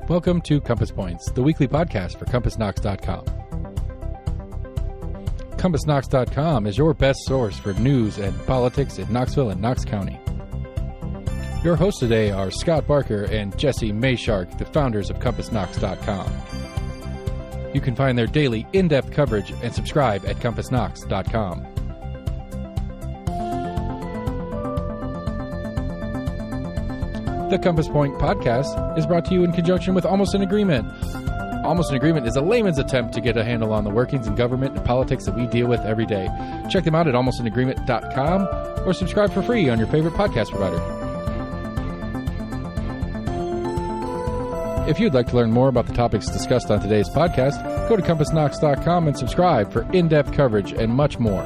Welcome to Compass Points, the weekly podcast for CompassKnox.com. CompassKnox.com is your best source for news and politics in Knoxville and Knox County. Your hosts today are Scott Barker and Jesse Mayshark, the founders of CompassKnox.com. You can find their daily in-depth coverage and subscribe at CompassKnox.com. The Compass Point podcast is brought to you in conjunction with Almost an Agreement. Almost an Agreement is a layman's attempt to get a handle on the workings in government and politics that we deal with every day. Check them out at almostanagreement.com or subscribe for free on your favorite podcast provider. If you'd like to learn more about the topics discussed on today's podcast, go to CompassKnox.com and subscribe for in-depth coverage and much more.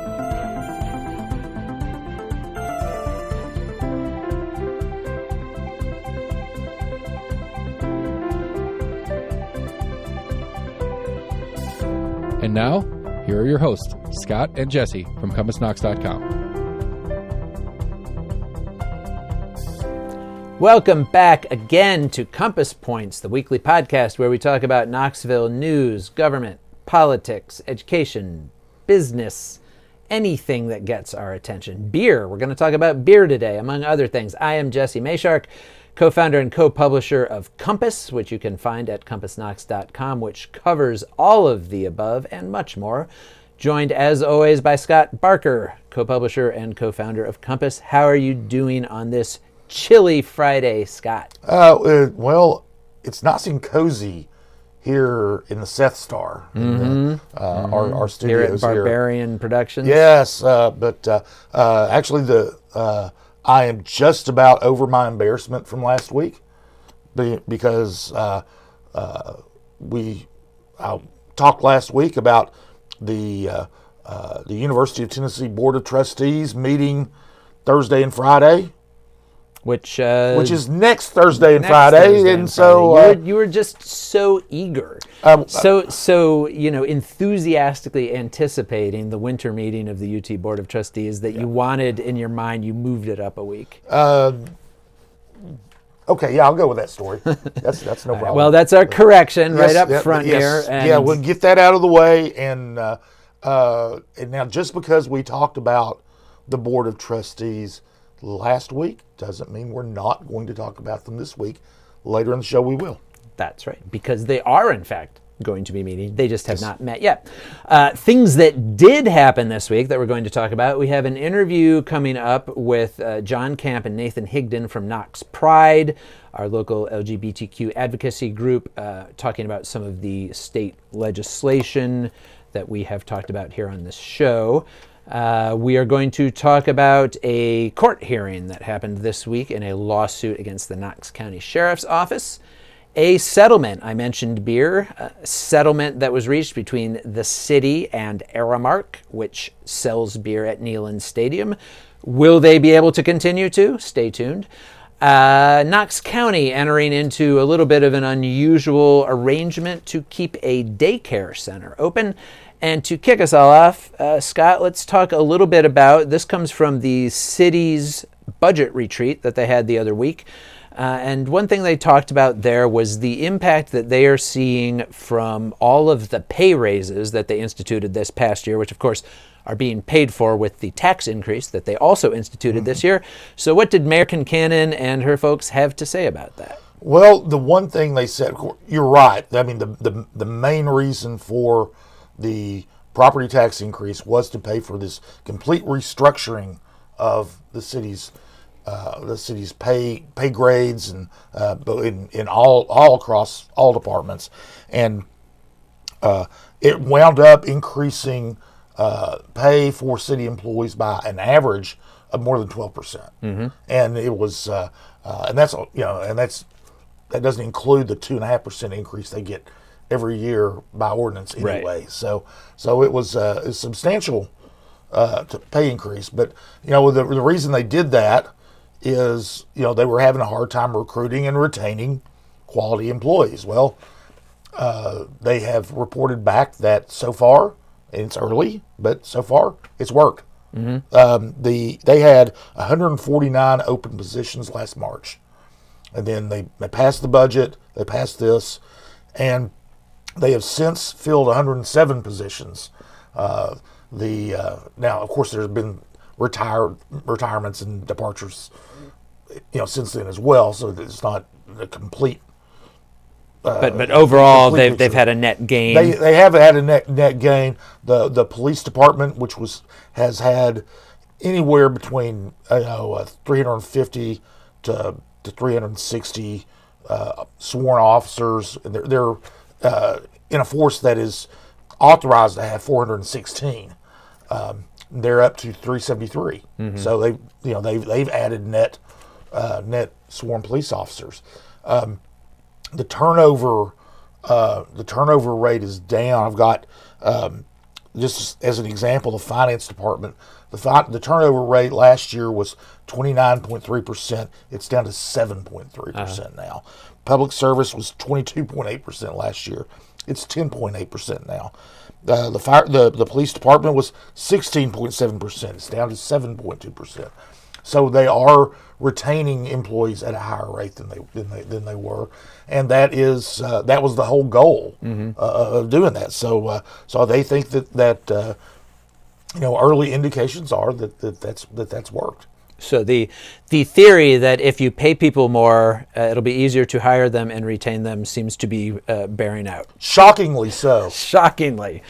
And now, here are your hosts, Scott and Jesse from CompassKnox.com. Welcome back again to Compass Points, the weekly podcast where we talk about Knoxville news, government, politics, education, business, anything that gets our attention. Beer. We're going to talk about beer today, among other things. I am Jesse Mayshark, co-founder and co-publisher of Compass, which you can find at CompassKnox.com, which covers all of the above and much more. Joined, as always, by Scott Barker, co-publisher and co-founder of Compass. How are you doing on this chilly Friday, Scott? Well, it's nice and cozy here in the Seth Star, our studios here at Barbarian Productions. Yes, but actually I am just about over my embarrassment from last week because we talked last week about the University of Tennessee Board of Trustees meeting Thursday and Friday. Which is next Thursday and Friday, and so you were just so eager, so enthusiastically anticipating the winter meeting of the UT Board of Trustees that you wanted in your mind. You moved it up a week. Okay, yeah, I'll go with that story. That's no problem. Well, that's our correction right up front here. And yeah, we'll get that out of the way, and now just because we talked about the Board of Trustees last week doesn't mean we're not going to talk about them this week. Later in the show we will. That's right, because they are in fact going to be meeting. They just have not met yet. Things that did happen this week that we're going to talk about. We have an interview coming up with John Camp and Nathan Higdon from Knox Pride, our local LGBTQ advocacy group, talking about some of the state legislation that we have talked about here on this show. We are going to talk about a court hearing that happened this week in a lawsuit against the Knox County Sheriff's Office. A settlement, I mentioned beer, a settlement that was reached between the city and Aramark, which sells beer at Neyland Stadium. Will they be able to continue to? Stay tuned. Knox County entering into a little bit of an unusual arrangement to keep a daycare center open. And to kick us all off, Scott, let's talk a little bit about, this comes from the city's budget retreat that they had the other week. And one thing they talked about there was the impact that they are seeing from all of the pay raises that they instituted this past year, which of course are being paid for with the tax increase that they also instituted this year. So what did Mayor Kincannon and her folks have to say about that? Well, the one thing they said, you're right. I mean, the main reason for the property tax increase was to pay for this complete restructuring of the city's pay grades and in all across all departments, and it wound up increasing pay for city employees by an average of more than 12%, and it was and that's that doesn't include the 2.5% increase they get every year by ordinance anyway. Right. So it was a substantial pay increase. But the reason they did that is they were having a hard time recruiting and retaining quality employees. Well, they have reported back that so far, and it's early, but so far it's worked. They had 149 open positions last March, and then they passed the budget. They passed this, and they have since filled 107 positions. Now, of course, there's been retirements and departures, since then as well. So it's not a complete. But overall, they've had a net gain. They have had a net gain. The police department, which has had anywhere between 350 to 360 sworn officers. They're in a force that is authorized to have 416. They're up to 373. So they've added net sworn police officers. The turnover rate is down. I've got just as an example, the finance department. The turnover rate last year was 29.3%. It's down to 7.3% now. Public service was 22.8% last year. It's 10.8% now. The police department was 16.7%. It's down to 7.2%. So they are retaining employees at a higher rate than they were, and that was the whole goal of doing that. So they think that early indications are that's worked. So the theory that if you pay people more, it'll be easier to hire them and retain them seems to be bearing out. Shockingly so. Shockingly.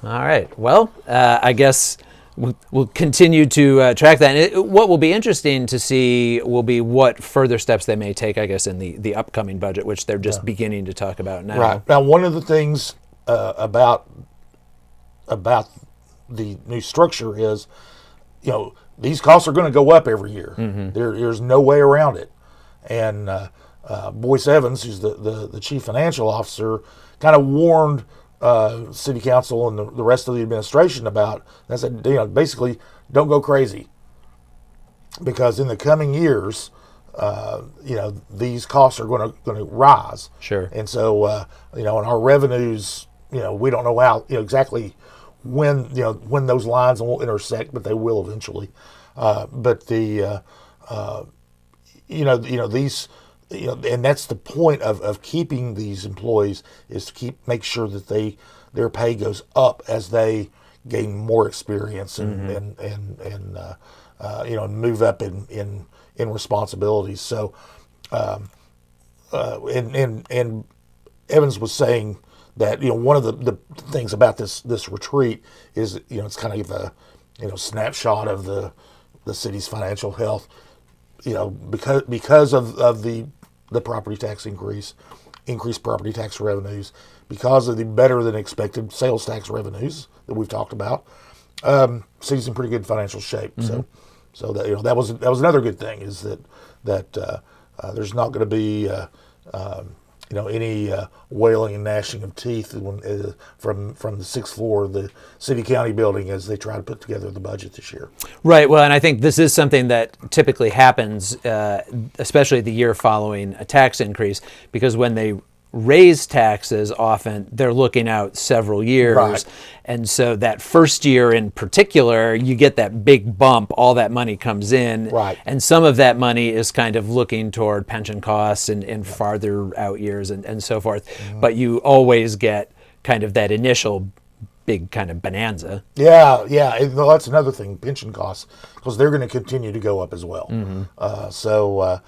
All right. Well, I guess we'll continue to track that. What will be interesting to see will be what further steps they may take, I guess, in the upcoming budget, which they're just beginning to talk about now. Right. Now, one of the things about the new structure is, these costs are going to go up every year. There's no way around it. And Boyce Evans, who's the chief financial officer, kind of warned city council and the rest of the administration about. I said, basically, don't go crazy, because in the coming years, these costs are going to rise. Sure. And so, and our revenues, we don't know how when those lines will intersect, but they will eventually. But these, and that's the point of keeping these employees, is to make sure that their pay goes up as they gain more experience and move up in responsibilities. So, and Evans was saying that one of the things about this retreat is it's kind of a snapshot of the city's financial health, because of the property tax increased property tax revenues, because of the better than expected sales tax revenues that we've talked about. City's in pretty good financial shape. So that that was another good thing, is that there's not going to be any wailing and gnashing of teeth from the sixth floor of the city county building as they try to put together the budget this year. Right. Well, and I think this is something that typically happens, especially the year following a tax increase, because when they raise taxes, often they're looking out several years. Right. And so that first year in particular, you get that big bump, all that money comes in. Right. And some of that money is kind of looking toward pension costs and farther out years and so forth. But you always get kind of that initial big kind of bonanza. Yeah. That's another thing, pension costs, because they're going to continue to go up as well. So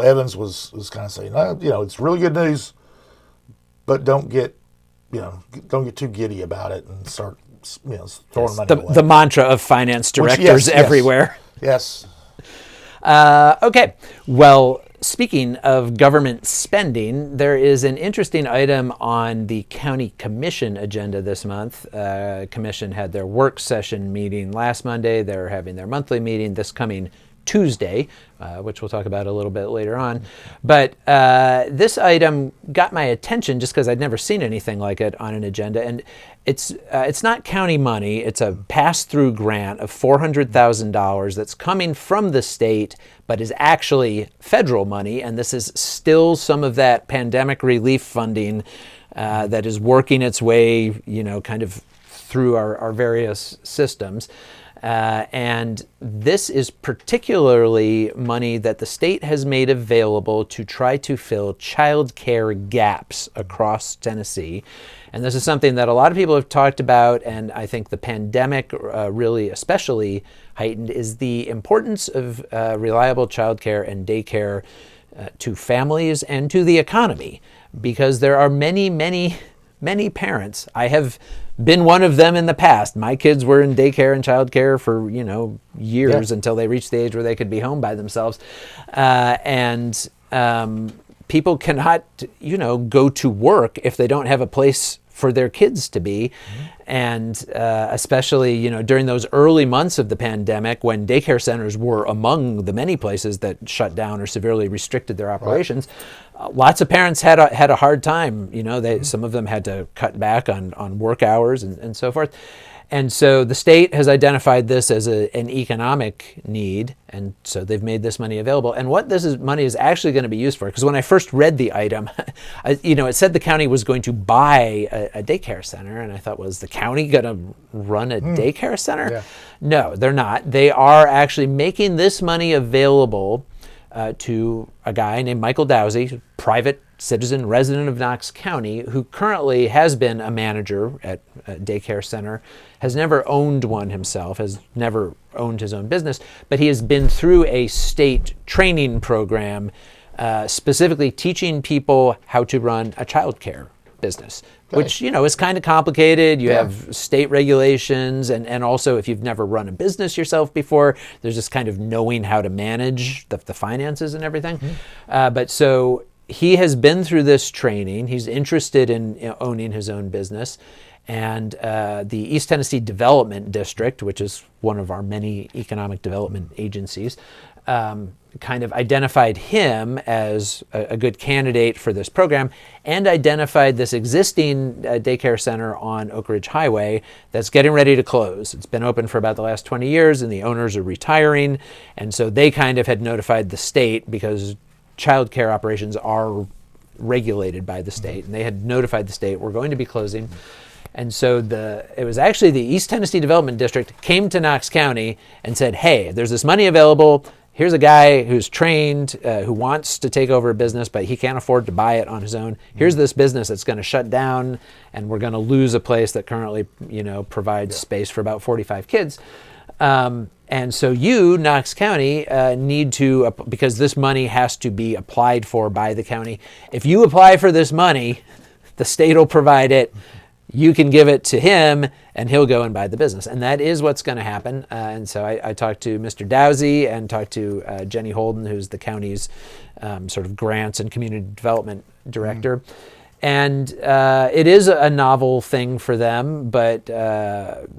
Evans was kind of saying, it's really good news, but don't get too giddy about it and start throwing money away. The mantra of finance directors everywhere. Yes. Okay. Well, speaking of government spending, there is an interesting item on the county commission agenda this month. Commission had their work session meeting last Monday. They're having their monthly meeting this coming Tuesday, which we'll talk about a little bit later on. But this item got my attention just because I'd never seen anything like it on an agenda. And it's not county money. It's a pass-through grant of $400,000 that's coming from the state, but is actually federal money. And this is still some of that pandemic relief funding that is working its way, kind of through our various systems. And this is particularly money that the state has made available to try to fill child care gaps across Tennessee. And this is something that a lot of people have talked about, and I think the pandemic really especially heightened, is the importance of reliable childcare and daycare to families and to the economy, because there are many, many, many parents. I have been one of them in the past. My kids were in daycare and childcare for, years until they reached the age where they could be home by themselves. People cannot, go to work if they don't have a place for their kids to be. And especially, during those early months of the pandemic, when daycare centers were among the many places that shut down or severely restricted their operations, lots of parents had a hard time. Some of them had to cut back on work hours and so forth. And so the state has identified this as an economic need, and so they've made this money available. And what money is actually going to be used for, because when I first read the item, it said the county was going to buy a daycare center, and I thought, was the county going to run a daycare center? Yeah. No, they're not. They are actually making this money available to a guy named Michael Dowsey, private citizen, resident of Knox County, who currently has been a manager at a daycare center, has never owned one himself, has never owned his own business, but he has been through a state training program specifically teaching people how to run a childcare business, which, is kind of complicated. You have state regulations, and also if you've never run a business yourself before, there's just kind of knowing how to manage the finances and everything. But so he has been through this training. He's interested in owning his own business. And the East Tennessee Development District, which is one of our many economic development agencies, kind of identified him as a good candidate for this program, and identified this existing daycare center on Oak Ridge Highway that's getting ready to close. It's been open for about the last 20 years, and the owners are retiring. And so they kind of had notified the state, because child care operations are regulated by the state, and they had notified the state, we're going to be closing. And so it was actually the East Tennessee Development District came to Knox County and said, hey, there's this money available. Here's a guy who's trained, who wants to take over a business, but he can't afford to buy it on his own. Here's this business that's going to shut down, and we're going to lose a place that currently, provides space for about 45 kids. And so you, Knox County, need to, because this money has to be applied for by the county. If you apply for this money, the state will provide it. You can give it to him, and he'll go and buy the business. And that is what's going to happen. And so I talked to Mr. Dowsey and talked to Jenny Holden, who's the county's sort of grants and community development director. And it is a novel thing for them, but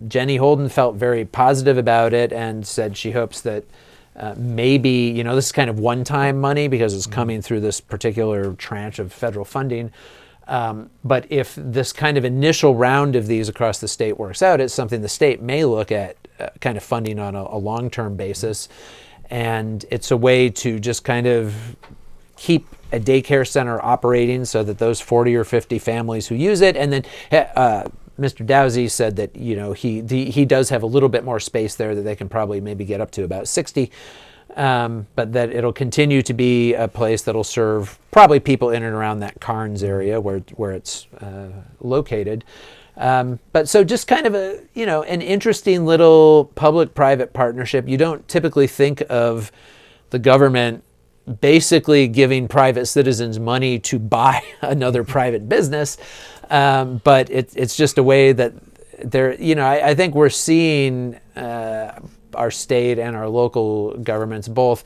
Jenny Holden felt very positive about it and said she hopes that maybe, this is kind of one-time money because it's coming through this particular tranche of federal funding. But if this kind of initial round of these across the state works out, it's something the state may look at kind of funding on a long-term basis. And it's a way to just kind of keep a daycare center operating so that those 40 or 50 families who use it, and then Mr. Dowsey said that he does have a little bit more space there, that they can probably maybe get up to about 60, but that it'll continue to be a place that'll serve probably people in and around that Carnes area where it's located. But so just kind of an interesting little public-private partnership. You don't typically think of the government basically giving private citizens money to buy another private business, but it's just a way that I think we're seeing our state and our local governments both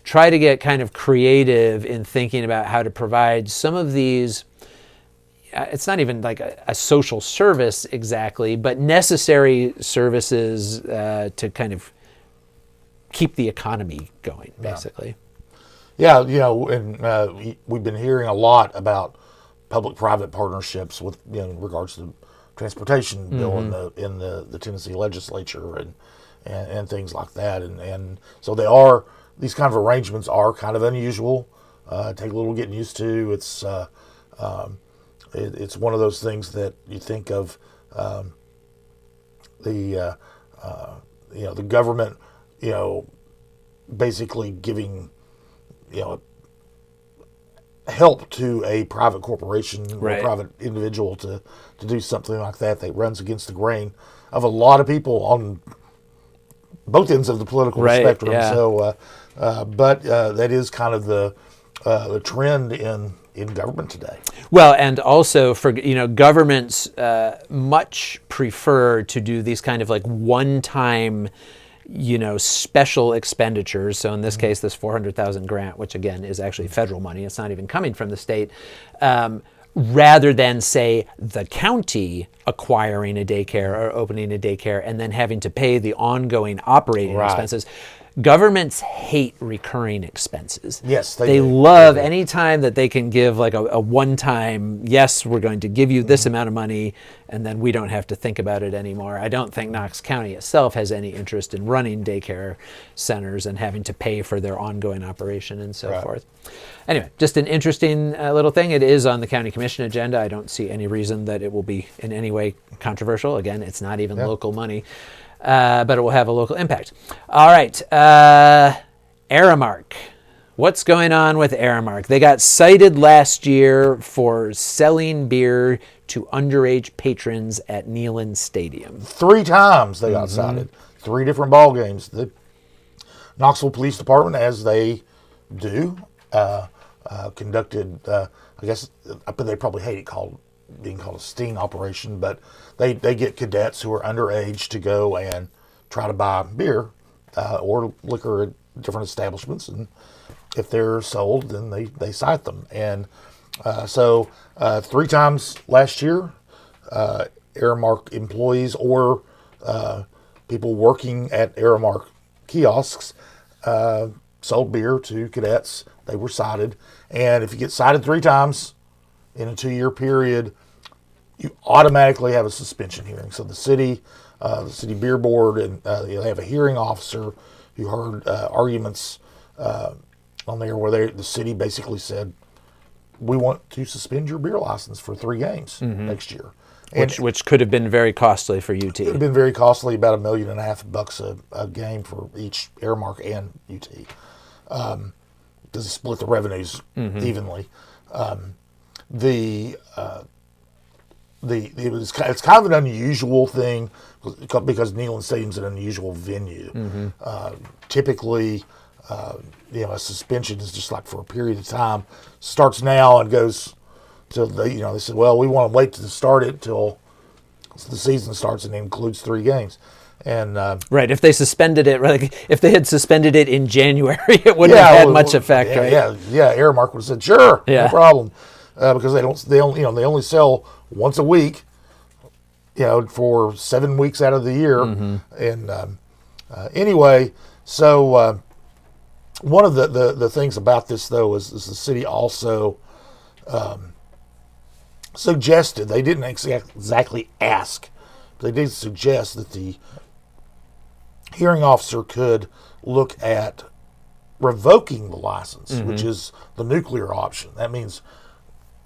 try to get kind of creative in thinking about how to provide some of these, it's not even like a social service exactly, but necessary services to kind of keep the economy going, basically. Yeah, and we've been hearing a lot about public-private partnerships with, in regards to the transportation bill in the Tennessee legislature and things like that, and so these kind of arrangements are kind of unusual. Take a little getting used to. It's one of those things that you think of the government, basically giving, help to a private corporation or a private individual to do something like that runs against the grain of a lot of people on both ends of the political spectrum. Yeah. So, but that is kind of the trend in government today. Well, and also for governments much prefer to do these kind of like one-time special expenditures. So in this case, this $400,000 grant, which again is actually federal money, it's not even coming from the state, rather than say the county acquiring a daycare or opening a daycare and then having to pay the ongoing operating expenses. Governments hate recurring expenses. Yes, they love any time that they can give like a one-time, yes, we're going to give you this amount of money, and then we don't have to think about it anymore. I don't think Knox County itself has any interest in running daycare centers and having to pay for their ongoing operation and so forth. Anyway, just an interesting little thing. It is on the county commission agenda. I don't see any reason that it will be in any way controversial. Again, it's not even local money. But it will have a local impact. All right, Aramark. What's going on with Aramark? They got cited last year for selling beer to underage patrons at Neyland Stadium. 3 times they got cited. 3 different ball games. The Knoxville Police Department, as they do, conducted, I guess, they probably hate it being called a sting operation, but they get cadets who are underage to go and try to buy beer or liquor at different establishments, and if they're sold, then they cite them. And so 3 times last year, Aramark employees or people working at Aramark kiosks sold beer to cadets. They were cited, and if you get cited 3 times in a 2-year period, you automatically have a suspension hearing. So the city beer board, and they have a hearing officer who heard arguments on there where the city basically said, we want to suspend your beer license for 3 games next year. Which could have been very costly for UT. It would have been very costly, about $1.5 million a game for each Aramark and UT. To split the revenues evenly. It's kind of an unusual thing because Neyland Stadium's an unusual venue. Typically, a suspension is just like for a period of time, starts now and goes till they said, well, we want to wait to start it till the season starts, and it includes 3 games. And right, if they suspended it, if they had suspended it in January, it wouldn't have had much effect, right? Yeah. Aramark would have said, sure, no problem, because they only sell once a week, for 7 weeks out of the year. And anyway, so one of the things about this though is the city also suggested, they didn't exactly ask, but they did suggest that the hearing officer could look at revoking the license, which is the nuclear option. That means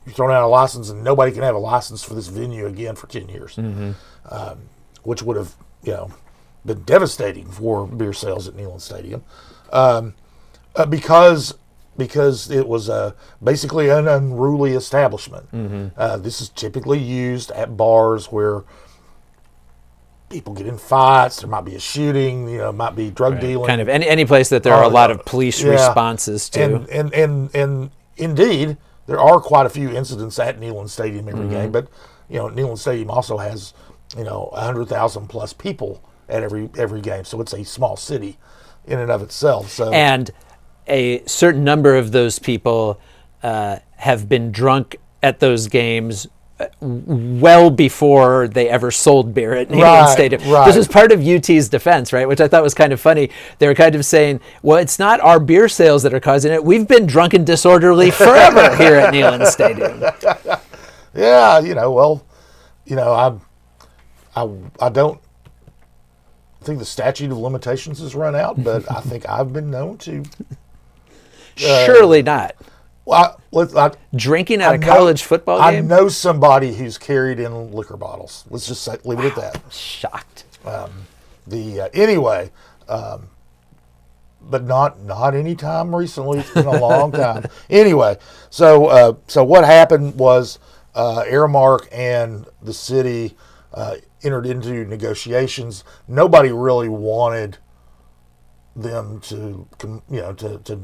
you're throwing out a license and nobody can have a license for this venue again for 10 years, which would have been devastating for beer sales at Neyland Stadium, because it was basically an unruly establishment. This is typically used at bars where people get in fights, there might be a shooting, might be drug dealing. Kind of any place that there are a lot of police responses to. And indeed, there are quite a few incidents at Neyland Stadium every game, but Neyland Stadium also has 100,000 plus people at every game, so it's a small city in and of itself. So and a certain number of those people have been drunk at those games well before they ever sold beer at Neyland Stadium. This is part of UT's defense, right? Which I thought was kind of funny. They were kind of saying, well, it's not our beer sales that are causing it. We've been drunk and disorderly forever here at Neyland Stadium. Yeah, I don't think the statute of limitations has run out, but I think I've been known to. Surely not. Well, drinking at a college football game? I know somebody who's carried in liquor bottles. Let's just leave it at that. Shocked. Anyway, but not any time recently. It's been a long time. Anyway, so what happened was Aramark and the city entered into negotiations. Nobody really wanted them to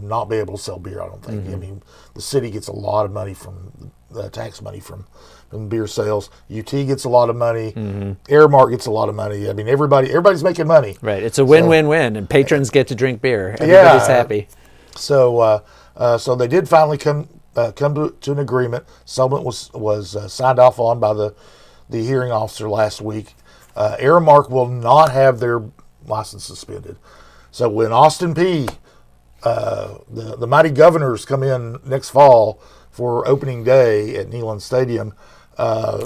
not be able to sell beer. I don't think. I mean, the city gets a lot of money from tax money from beer sales. UT gets a lot of money. Aramark gets a lot of money. I mean, everybody's making money. Right. It's a win-win-win, and patrons get to drink beer. Everybody's happy. So they did finally come to an agreement. Settlement was signed off on by the hearing officer last week. Aramark will not have their license suspended. So when Austin Peay, the mighty Governors come in next fall for opening day at Neyland Stadium,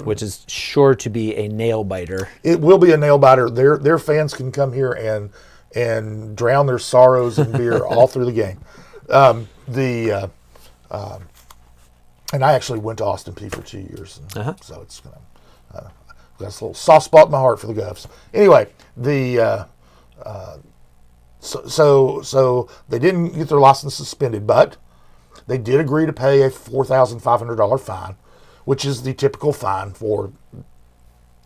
which is sure to be a nail biter. It will be a nail biter. Their fans can come here and drown their sorrows in beer all through the game. And I actually went to Austin Peay for 2 years, so it's got a little soft spot in my heart for the Govs. Anyway, So they didn't get their license suspended, but they did agree to pay a $4,500 fine, which is the typical fine for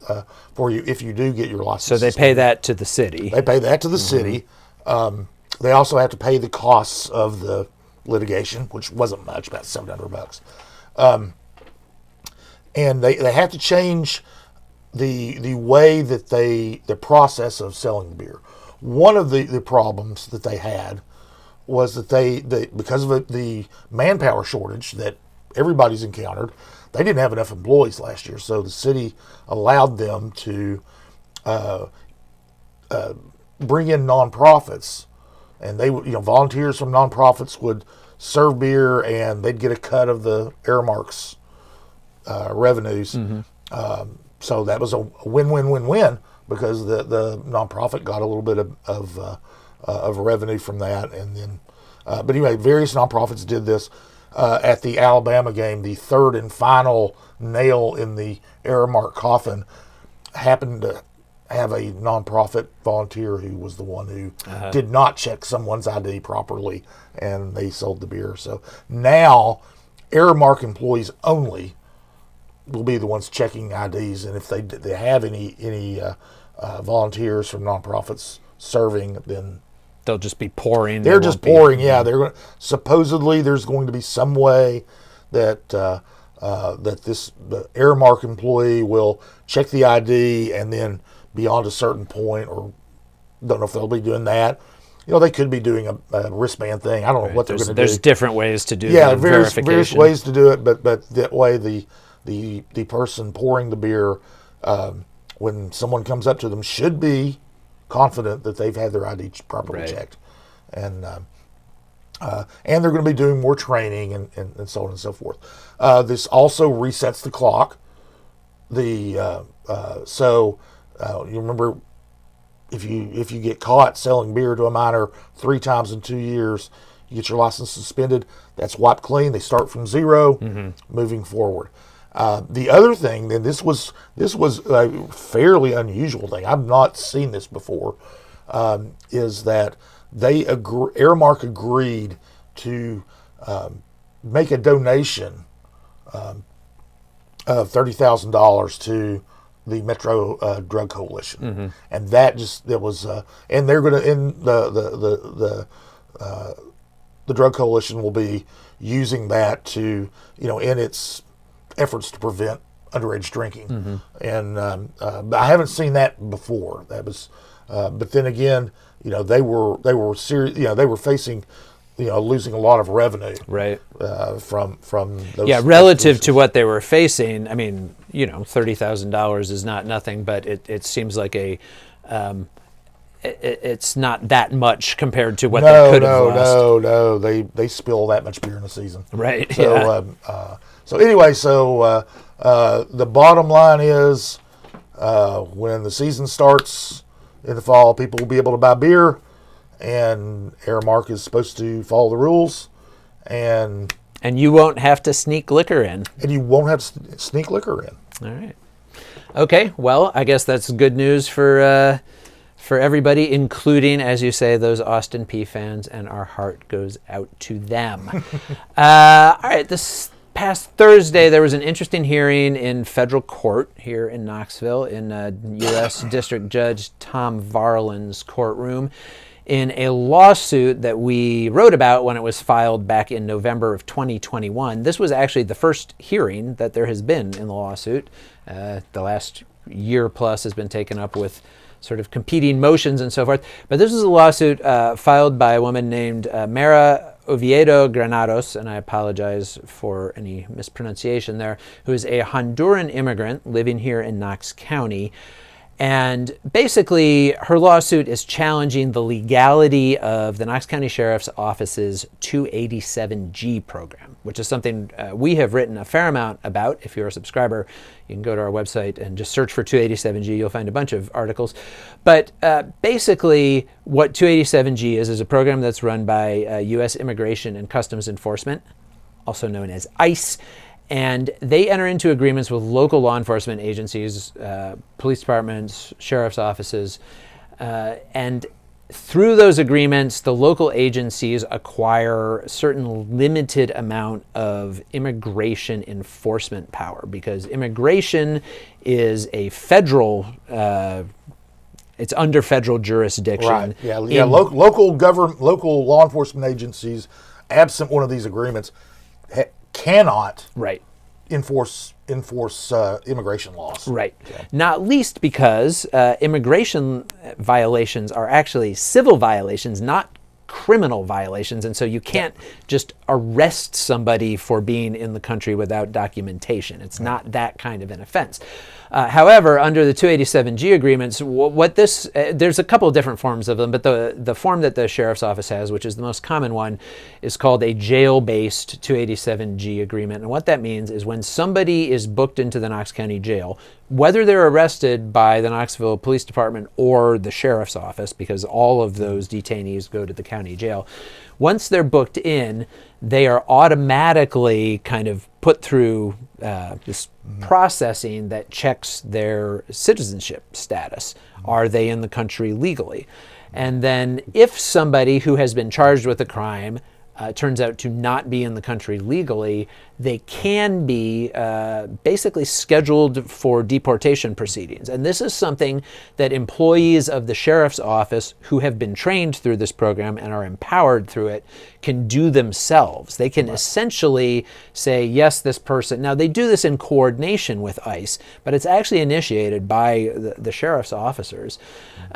you if you do get your license. So they pay that to the city. They pay that to the city. They also have to pay the costs of the litigation, which wasn't much, about $700. And they have to change the way that the process of selling the beer. One of the problems that they had was that they because of the manpower shortage that everybody's encountered, they didn't have enough employees last year. So the city allowed them to bring in nonprofits, and they would, volunteers from nonprofits would serve beer, and they'd get a cut of the Aramark's revenues. So that was a win-win-win-win. Because the nonprofit got a little bit of revenue from that, and then, but anyway, various nonprofits did this. At the Alabama game, the third and final nail in the Aramark coffin happened to have a nonprofit volunteer who was the one who did not check someone's ID properly, and they sold the beer. So now, Aramark employees only will be the ones checking IDs, and if they have any volunteers from nonprofits serving, then they'll just be pouring. They're just pouring. Yeah, supposedly there's going to be some way that the Aramark employee will check the ID, and then beyond a certain point, or don't know if they'll be doing that. They could be doing a wristband thing. I don't know what they're going to do. There's different ways to do verification. Various ways to do it, but that way the person pouring the beer, when someone comes up to them, should be confident that they've had their ID properly checked, and they're going to be doing more training and so on and so forth. This also resets the clock. So you remember, if you get caught selling beer to a minor 3 times in 2 years, you get your license suspended. That's wiped clean. They start from zero, moving forward. The other thing, and this was a fairly unusual thing, I've not seen this before, is that Aramark agreed to make a donation of $30,000 to the Metro Drug Coalition, and and they're going to the Drug Coalition will be using that to in its efforts to prevent underage drinking, and I haven't seen that before. That was, but then again, they were serious. They were facing, losing a lot of revenue, right, from those. Yeah, relative to what they were facing. I mean, $30,000 is not nothing, but it seems like it's not that much compared to what they could have lost. No, they spill that much beer in a season, right? So. So anyway, the bottom line is, when the season starts in the fall, people will be able to buy beer, and Aramark is supposed to follow the rules, and you won't have to sneak liquor in. And you won't have to sneak liquor in. All right. Okay. Well, I guess that's good news for for everybody, including, as you say, those Austin Peay fans, and our heart goes out to them. All right, this past Thursday, there was an interesting hearing in federal court here in Knoxville in U.S. District Judge Tom Varlin's courtroom in a lawsuit that we wrote about when it was filed back in November of 2021. This was actually the first hearing that there has been in the lawsuit. The last year plus has been taken up with sort of competing motions and so forth. But this is a lawsuit filed by a woman named Mara Oviedo Granados, and I apologize for any mispronunciation there, who is a Honduran immigrant living here in Knox County. And basically, her lawsuit is challenging the legality of the Knox County Sheriff's Office's 287G program, which is something we have written a fair amount about. If you're a subscriber, you can go to our website and just search for 287G. You'll find a bunch of articles. But basically, what 287G is a program that's run by U.S. Immigration and Customs Enforcement, also known as ICE. And they enter into agreements with local law enforcement agencies, police departments, sheriff's offices, and through those agreements, the local agencies acquire a certain limited amount of immigration enforcement power, because immigration is a federal, it's under federal jurisdiction. Right. Yeah. Local law enforcement agencies, absent one of these agreements, cannot enforce immigration laws. Right. Okay. Not least because immigration violations are actually civil violations, not criminal violations, and so you can't just arrest somebody for being in the country without documentation. It's not that kind of an offense. However, under the 287G agreements, there's a couple of different forms of them, but the form that the Sheriff's Office has, which is the most common one, is called a jail-based 287G agreement. And what that means is when somebody is booked into the Knox County Jail, whether they're arrested by the Knoxville Police Department or the Sheriff's Office, because all of those detainees go to the county jail, once they're booked in, they are automatically kind of put through this processing that checks their citizenship status. Are they in the country legally? And then if somebody who has been charged with a crime turns out to not be in the country legally, they can be basically scheduled for deportation proceedings. And this is something that employees of the Sheriff's Office who have been trained through this program and are empowered through it can do themselves. They can essentially say, yes, this person. Now, they do this in coordination with ICE, but it's actually initiated by the Sheriff's officers.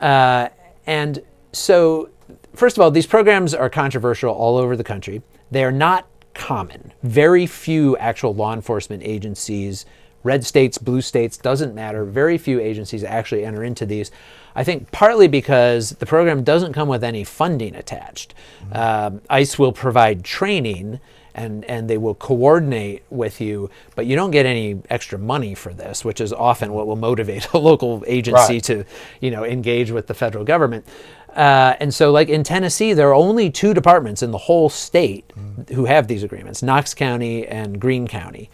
And so, first of all, these programs are controversial all over the country. They are not common. Very few actual law enforcement agencies, red states, blue states, doesn't matter. Very few agencies actually enter into these. I think partly because the program doesn't come with any funding attached. ICE will provide training and they will coordinate with you, but you don't get any extra money for this, which is often what will motivate a local agency to, engage with the federal government. And so, like in Tennessee, there are only 2 departments in the whole state who have these agreements, Knox County and Greene County.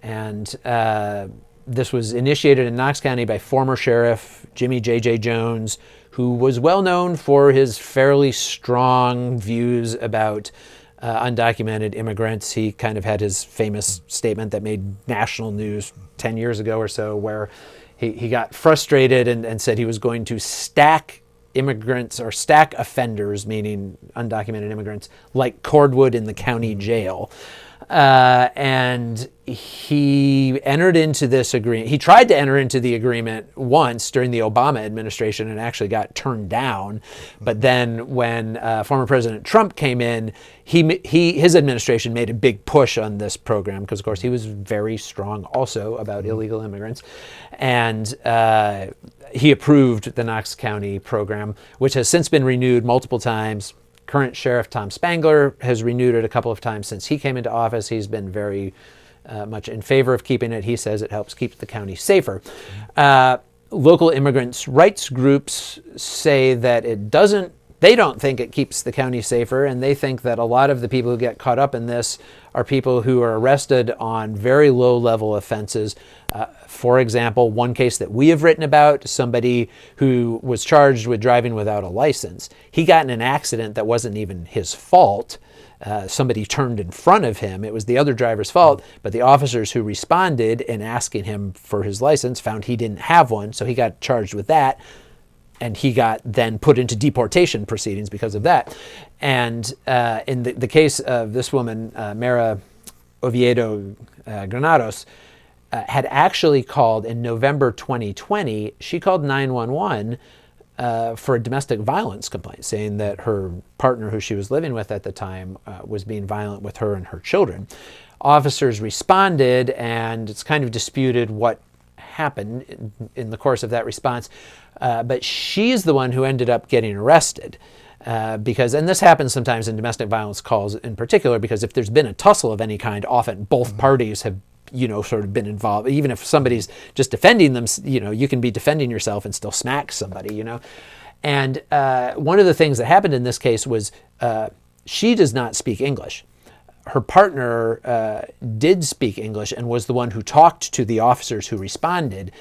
And this was initiated in Knox County by former Sheriff Jimmy J.J. Jones, who was well known for his fairly strong views about undocumented immigrants. He kind of had his famous statement that made national news 10 years ago or so, where he got frustrated and said he was going to stack immigrants or stack offenders, meaning undocumented immigrants, like cordwood in the county jail. And he entered into this agreement. He tried to enter into the agreement once during the Obama administration and actually got turned down. But then when former President Trump came in, his administration made a big push on this program because, of course, he was very strong also about illegal immigrants. And he approved the Knox County program, which has since been renewed multiple times. Current Sheriff Tom Spangler has renewed it a couple of times since he came into office. He's been very much in favor of keeping it. He says it helps keep the county safer. Local immigrants' rights groups say that it doesn't They don't think it keeps the county safer, and they think that a lot of the people who get caught up in this are people who are arrested on very low-level offenses. For example, one case that we have written about, somebody who was charged with driving without a license. He got in an accident that wasn't even his fault. Somebody turned in front of him. It was the other driver's fault, but the officers who responded in asking him for his license found he didn't have one, so he got charged with that. And he got then put into deportation proceedings because of that. And in the case of this woman, Mara Oviedo Granados, had actually called in November 2020, she called 911 for a domestic violence complaint, saying that her partner, who she was living with at the time, was being violent with her and her children. Officers responded, and it's kind of disputed what happened in the course of that response. But she's the one who ended up getting arrested because, and this happens sometimes in domestic violence calls in particular, because if there's been a tussle of any kind, often both parties have, sort of been involved. Even if somebody's just defending them, you can be defending yourself and still smack somebody, And one of the things that happened in this case was she does not speak English. Her partner did speak English and was the one who talked to the officers who responded.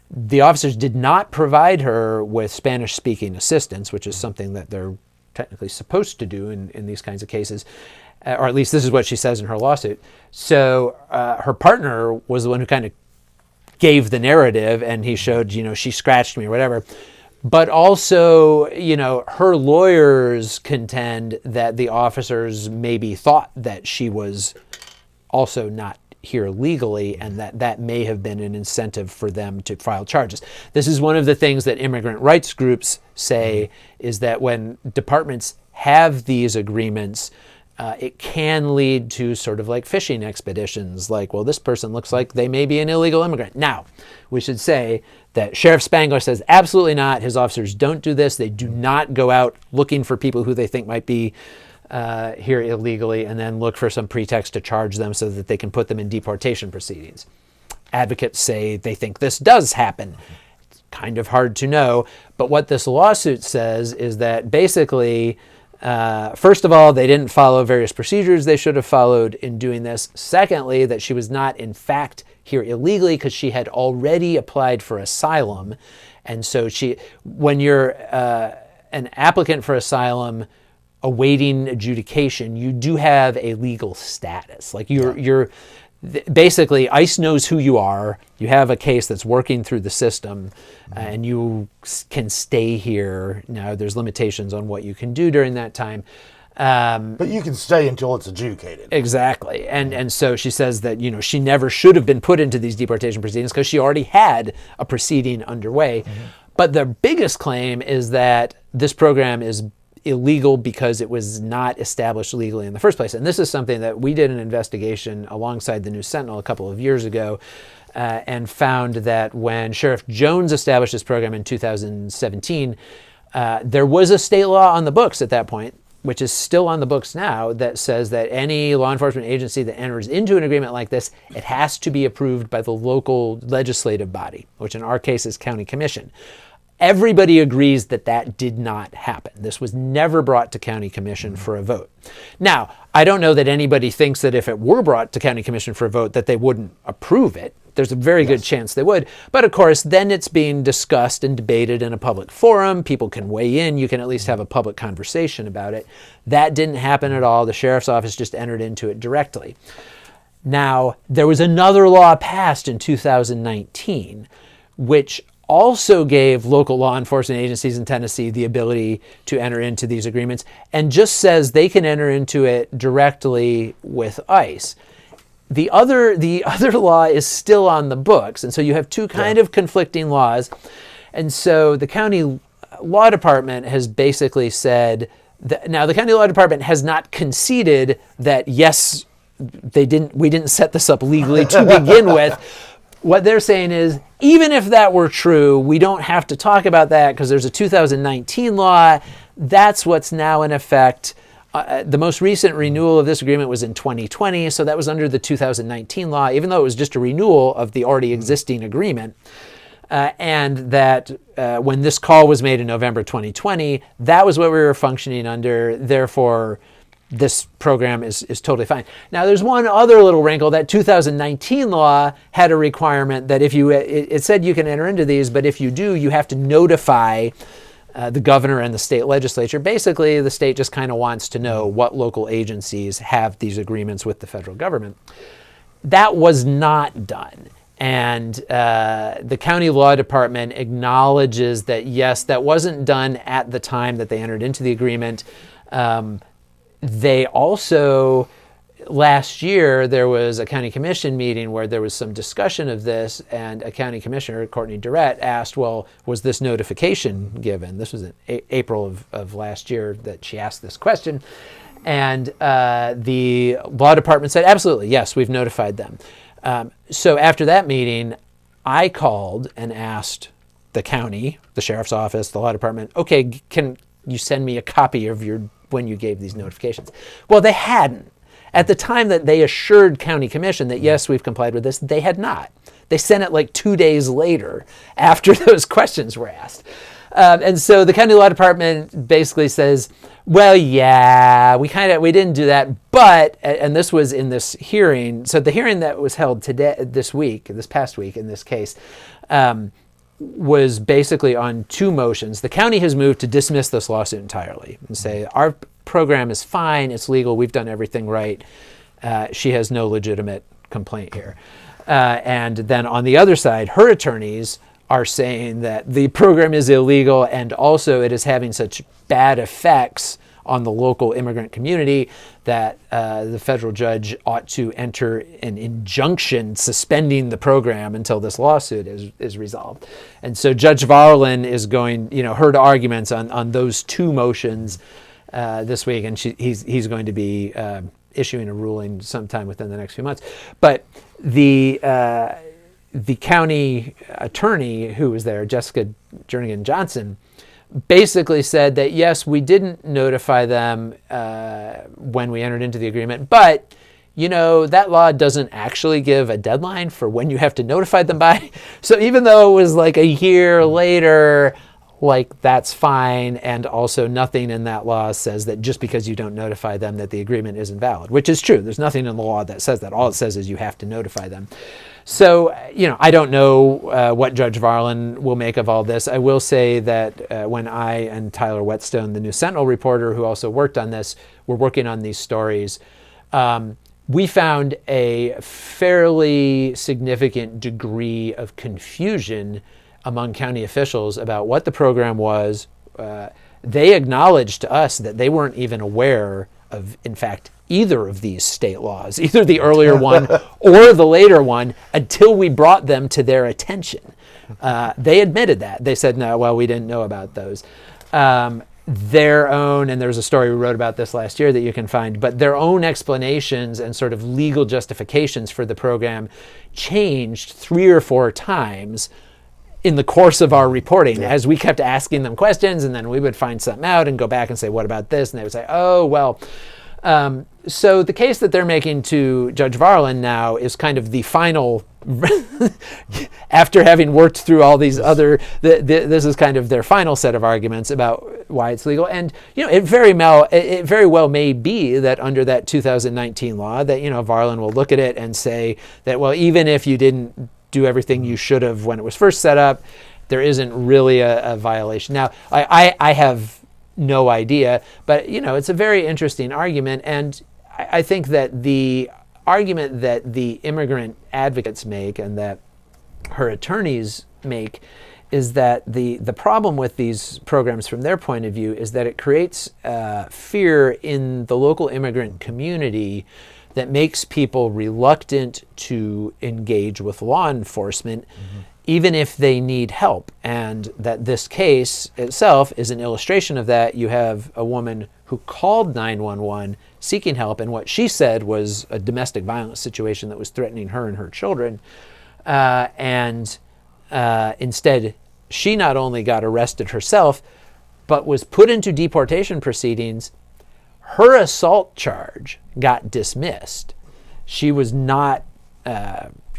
The officers did not provide her with Spanish-speaking assistance, which is something that they're technically supposed to do in these kinds of cases, or at least this is what she says in her lawsuit. So her partner was the one who kind of gave the narrative, and he showed, she scratched me or whatever. But also, her lawyers contend that the officers maybe thought that she was also not here legally, and that may have been an incentive for them to file charges. This is one of the things that immigrant rights groups say, is that when departments have these agreements, it can lead to sort of like fishing expeditions, like, well, this person looks like they may be an illegal immigrant. Now, we should say that Sheriff Spangler says absolutely not. His officers don't do this. They do not go out looking for people who they think might be here illegally and then look for some pretext to charge them so that they can put them in deportation proceedings. Advocates say they think this does happen. It's kind of hard to know, but what this lawsuit says is that basically, first of all, they didn't follow various procedures they should have followed in doing this. Secondly, that she was not in fact here illegally because she had already applied for asylum. And so when you're an applicant for asylum awaiting adjudication, you do have a legal status. Like you're basically, ICE knows who you are. You have a case that's working through the system, and you can stay here. Now, there's limitations on what you can do during that time. But you can stay until it's adjudicated. Exactly. And so she says that, she never should have been put into these deportation proceedings because she already had a proceeding underway. Mm-hmm. But the biggest claim is that this program is illegal because it was not established legally in the first place. And this is something that we did an investigation alongside the News Sentinel a couple of years ago, and found that when Sheriff Jones established this program in 2017, there was a state law on the books at that point, which is still on the books now, that says that any law enforcement agency that enters into an agreement like this, it has to be approved by the local legislative body, which in our case is county commission. Everybody agrees that that did not happen. This was never brought to county commission for a vote. Now, I don't know that anybody thinks that if it were brought to county commission for a vote that they wouldn't approve it. There's a very good chance they would. But of course, then it's being discussed and debated in a public forum. People can weigh in. You can at least have a public conversation about it. That didn't happen at all. The sheriff's office just entered into it directly. Now, there was another law passed in 2019, which also gave local law enforcement agencies in Tennessee the ability to enter into these agreements, and just says they can enter into it directly with ICE. The other law is still on the books, and so you have two kind of conflicting laws. And so the county law department has basically said that, now the county law department has not conceded that yes, we didn't set this up legally to begin with. What they're saying is, even if that were true, we don't have to talk about that because there's a 2019 law. That's what's now in effect. The most recent renewal of this agreement was in 2020, so that was under the 2019 law, even though it was just a renewal of the already existing agreement. and that when this call was made in November 2020, that was what we were functioning under. Therefore, this program is totally fine. Now, there's one other little wrinkle. That 2019 law had a requirement that if you, it said you can enter into these, but if you do, you have to notify the governor and the state legislature. Basically, the state just kind of wants to know what local agencies have these agreements with the federal government. That was not done. And the county law department acknowledges that, yes, that wasn't done at the time that they entered into the agreement. They also, last year, there was a county commission meeting where there was some discussion of this, and a county commissioner, Courtney Durrett, asked, well, was this notification given? This was in April of last year that she asked this question. And the law department said, absolutely, yes, we've notified them. So after that meeting, I called and asked the county, the sheriff's office, the law department, okay, can you send me a copy of when you gave these notifications? Well, they hadn't. At the time that they assured county commission that, yes, we've complied with this, they had not. They sent it like 2 days later after those questions were asked. And so the county law department basically says, well, yeah, we didn't do that, but, and this was in this hearing, so the hearing that was held this past week in this case, was basically on two motions. The county has moved to dismiss this lawsuit entirely and say, our program is fine, it's legal, we've done everything right. She has no legitimate complaint here. And then on the other side, her attorneys are saying that the program is illegal and also it is having such bad effects on the local immigrant community that the federal judge ought to enter an injunction suspending the program until this lawsuit is resolved. And so Judge Varlin is going, heard arguments on those two motions this week, and he's going to be issuing a ruling sometime within the next few months. But the county attorney who was there, Jessica Jernigan Johnson, basically said that, yes, we didn't notify them when we entered into the agreement, but, that law doesn't actually give a deadline for when you have to notify them by. So even though it was like a year later, that's fine. And also nothing in that law says that just because you don't notify them that the agreement isn't valid, which is true. There's nothing in the law that says that. All it says is you have to notify them. So, I don't know what Judge Varlin will make of all this. I will say that when I and Tyler Whetstone, the New Sentinel reporter who also worked on this, were working on these stories, we found a fairly significant degree of confusion among county officials about what the program was. They acknowledged to us that they weren't even aware of, in fact, either of these state laws, either the earlier one or the later one, until we brought them to their attention. They admitted that. They said, no, well, we didn't know about those. Their own, and there's a story we wrote about this last year that you can find, but their own explanations and sort of legal justifications for the program changed 3 or 4 times in the course of our reporting, as we kept asking them questions, and then we would find something out and go back and say, what about this? And they would say, oh, well. So the case that they're making to Judge Varlin now is kind of the final, after having worked through all these other, this is kind of their final set of arguments about why it's legal. And, it very well may be that under that 2019 law that, Varlin will look at it and say that, well, even if you didn't do everything you should have when it was first set up, there isn't really a violation. Now, I have no idea, but it's a very interesting argument, and I think that the argument that the immigrant advocates make and that her attorneys make is that the problem with these programs from their point of view is that it creates fear in the local immigrant community that makes people reluctant to engage with law enforcement, even if they need help. And that this case itself is an illustration of that. You have a woman who called 911 seeking help, and what she said was a domestic violence situation that was threatening her and her children. Instead, she not only got arrested herself, but was put into deportation proceedings. Her assault charge got dismissed. She was not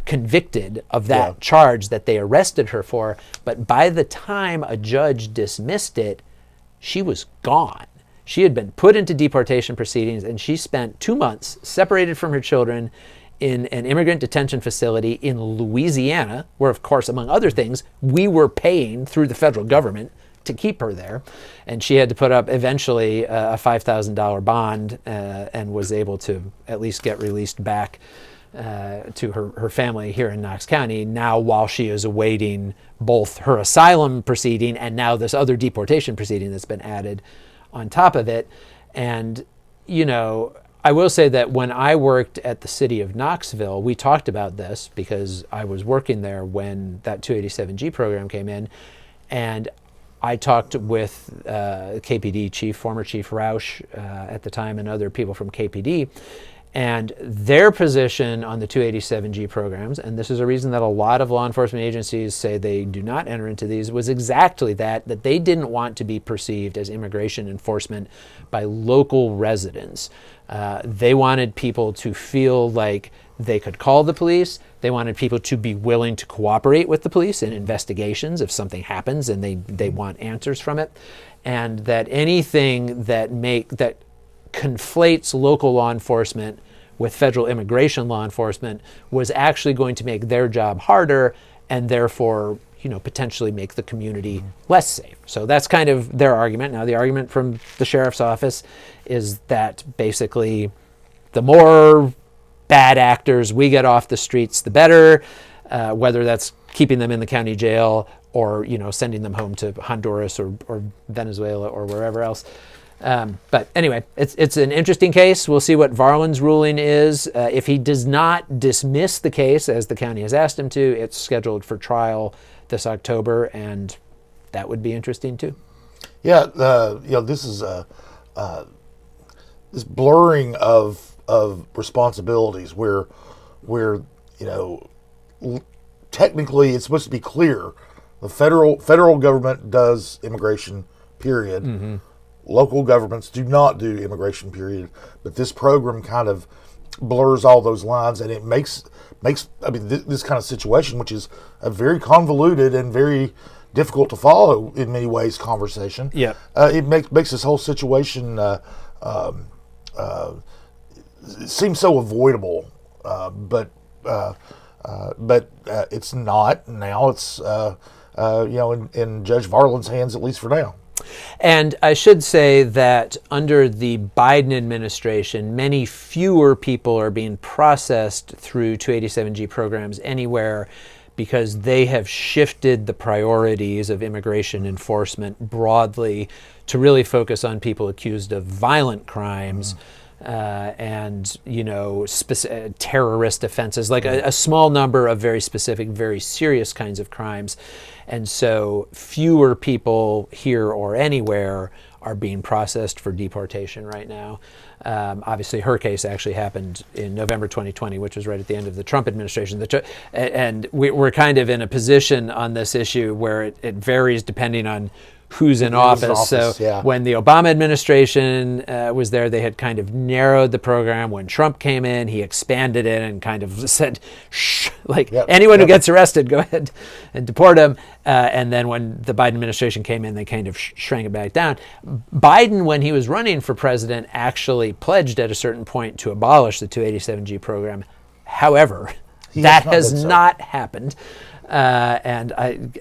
convicted of that charge that they arrested her for. But by the time a judge dismissed it, she was gone. She had been put into deportation proceedings, and she spent 2 months separated from her children in an immigrant detention facility in Louisiana, where, of course, among other things, we were paying through the federal government to keep her there. And she had to put up eventually a $5,000 bond and was able to at least get released back to her family here in Knox County, now while she is awaiting both her asylum proceeding and now this other deportation proceeding that's been added on top of it. And, you know, I will say that when I worked at the City of Knoxville, we talked about this because I was working there when that 287G program came in, and I talked with KPD chief, former Chief Roush at the time, and other people from KPD, and their position on the 287G programs, and this is a reason that a lot of law enforcement agencies say they do not enter into these, was exactly that they didn't want to be perceived as immigration enforcement by local residents. They wanted people to feel like they could call the police. They wanted people to be willing to cooperate with the police in investigations if something happens and they want answers from it. And that anything that conflates local law enforcement with federal immigration law enforcement was actually going to make their job harder and therefore, you know, potentially make the community less safe. So that's kind of their argument. Now, the argument from the sheriff's office is that basically the more bad actors we get off the streets, the better, whether that's keeping them in the county jail or, you know, sending them home to Honduras or Venezuela or wherever else. But anyway, it's an interesting case. We'll see what Varlin's ruling is. If he does not dismiss the case, as the county has asked him to, it's scheduled for trial this October, and that would be interesting too. Yeah, you know, this is this blurring of responsibilities where you know, technically it's supposed to be clear. The federal government does immigration, period. Mm-hmm. Local governments do not do immigration, period. But this program kind of blurs all those lines, and it makes I mean, this kind of situation, which is a very convoluted and very difficult to follow in many ways conversation. Yeah, it makes this whole situation seem so avoidable, but it's not. Now it's you know, in Judge Varlin's hands, at least for now. And I should say that under the Biden administration, many fewer people are being processed through 287G programs anywhere because they have shifted the priorities of immigration enforcement broadly to really focus on people accused of violent crimes. And, you know, terrorist offenses, like a small number of very specific, very serious kinds of crimes. And so fewer people here or anywhere are being processed for deportation right now. Obviously, her case actually happened in November 2020, which was right at the end of the Trump administration. And we're kind of in a position on this issue where it varies depending on who's in office. So when the Obama administration was there, they had kind of narrowed the program. When Trump came in, he expanded it and kind of said, shh, like anyone who gets arrested, go ahead and deport them. And then when the Biden administration came in, they kind of shrank it back down. Biden, when he was running for president, actually pledged at a certain point to abolish the 287G program. However, that has not happened. And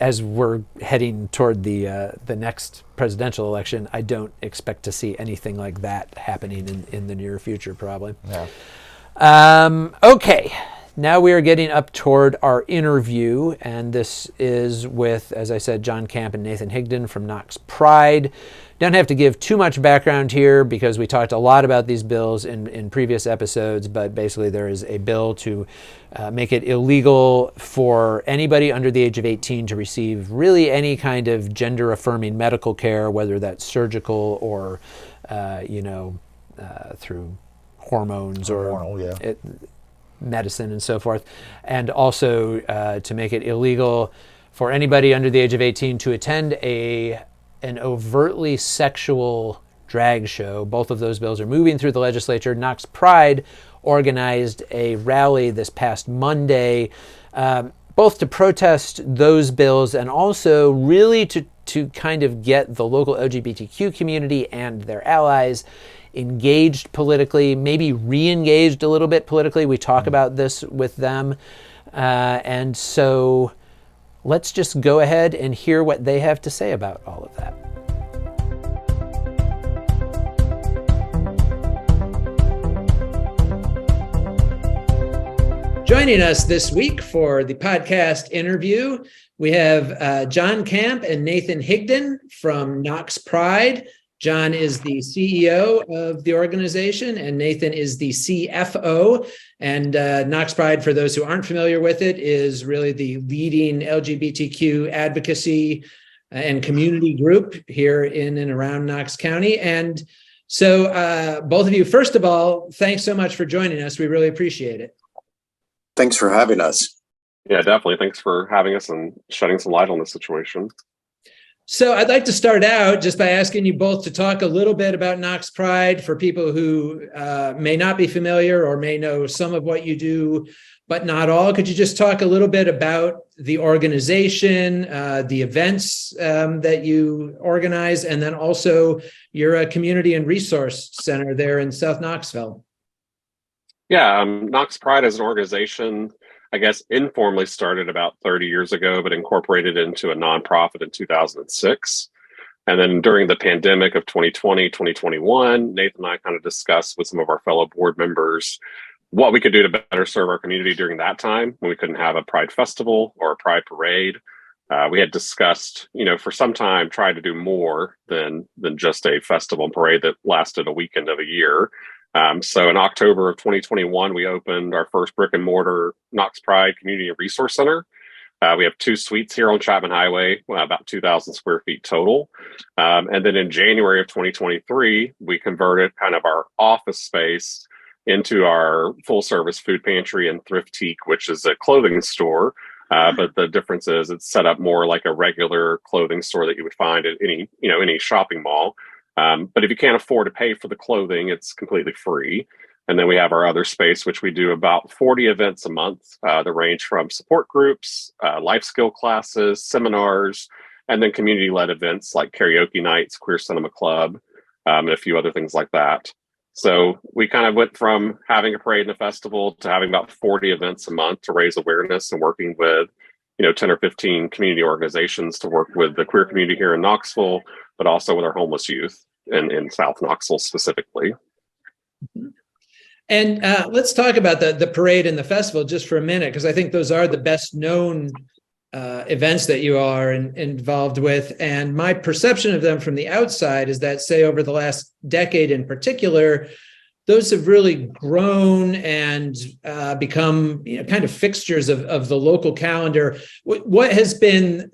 as we're heading toward the next presidential election, I don't expect to see anything like that happening in the near future, probably. Yeah. Okay, now we are getting up toward our interview, and this is with, as I said, John Camp and Nathan Higdon from Knox Pride. Don't have to give too much background here because we talked a lot about these bills in previous episodes, but basically there is a bill to make it illegal for anybody under the age of 18 to receive really any kind of gender-affirming medical care, whether that's surgical or, through hormones or medicine and so forth. And also to make it illegal for anybody under the age of 18 to attend an overtly sexual drag show. Both of those bills are moving through the legislature. Knox Pride organized a rally this past Monday, both to protest those bills and also really to kind of get the local LGBTQ community and their allies engaged politically, maybe re-engaged a little bit politically. We talk about this with them. And so let's just go ahead and hear what they have to say about all of that. Joining us this week for the podcast interview, we have John Camp and Nathan Higdon from Knox Pride. John is the CEO of the organization, and Nathan is the CFO. And Knox Pride, for those who aren't familiar with it, is really the leading LGBTQ advocacy and community group here in and around Knox County. And so both of you, first of all, thanks so much for joining us. We really appreciate it. Thanks for having us. Yeah, definitely. Thanks for having us and shedding some light on this situation. So I'd like to start out just by asking you both to talk a little bit about Knox Pride for people who may not be familiar or may know some of what you do, but not all. Could you just talk a little bit about the organization, the events that you organize, and then also your community and resource center there in South Knoxville? Yeah, Knox Pride as an organization, I guess, informally started about 30 years ago, but incorporated into a nonprofit in 2006. And then during the pandemic of 2020, 2021, Nathan and I kind of discussed with some of our fellow board members what we could do to better serve our community during that time when we couldn't have a Pride festival or a Pride parade. We had discussed, for some time, tried to do more than just a festival and parade that lasted a weekend of a year. So in October of 2021, we opened our first brick and mortar Knox Pride Community and Resource Center. We have 2 suites here on Chapman Highway, about 2,000 square feet total. And then in January of 2023, we converted kind of our office space into our full service food pantry and Thriftique, which is a clothing store. But the difference is it's set up more like a regular clothing store that you would find at any shopping mall. But if you can't afford to pay for the clothing, it's completely free. And then we have our other space, which we do about 40 events a month that range from support groups, life skill classes, seminars, and then community-led events like karaoke nights, queer cinema club, and a few other things like that. So we kind of went from having a parade and a festival to having about 40 events a month to raise awareness and working with 10 or 15 community organizations to work with the queer community here in Knoxville, but also with our homeless youth in South Knoxville specifically. And let's talk about the parade and the festival just for a minute, because I think those are the best known events that you are involved with. And my perception of them from the outside is that, say, over the last decade in particular, those have really grown and become kind of fixtures of the local calendar. What has been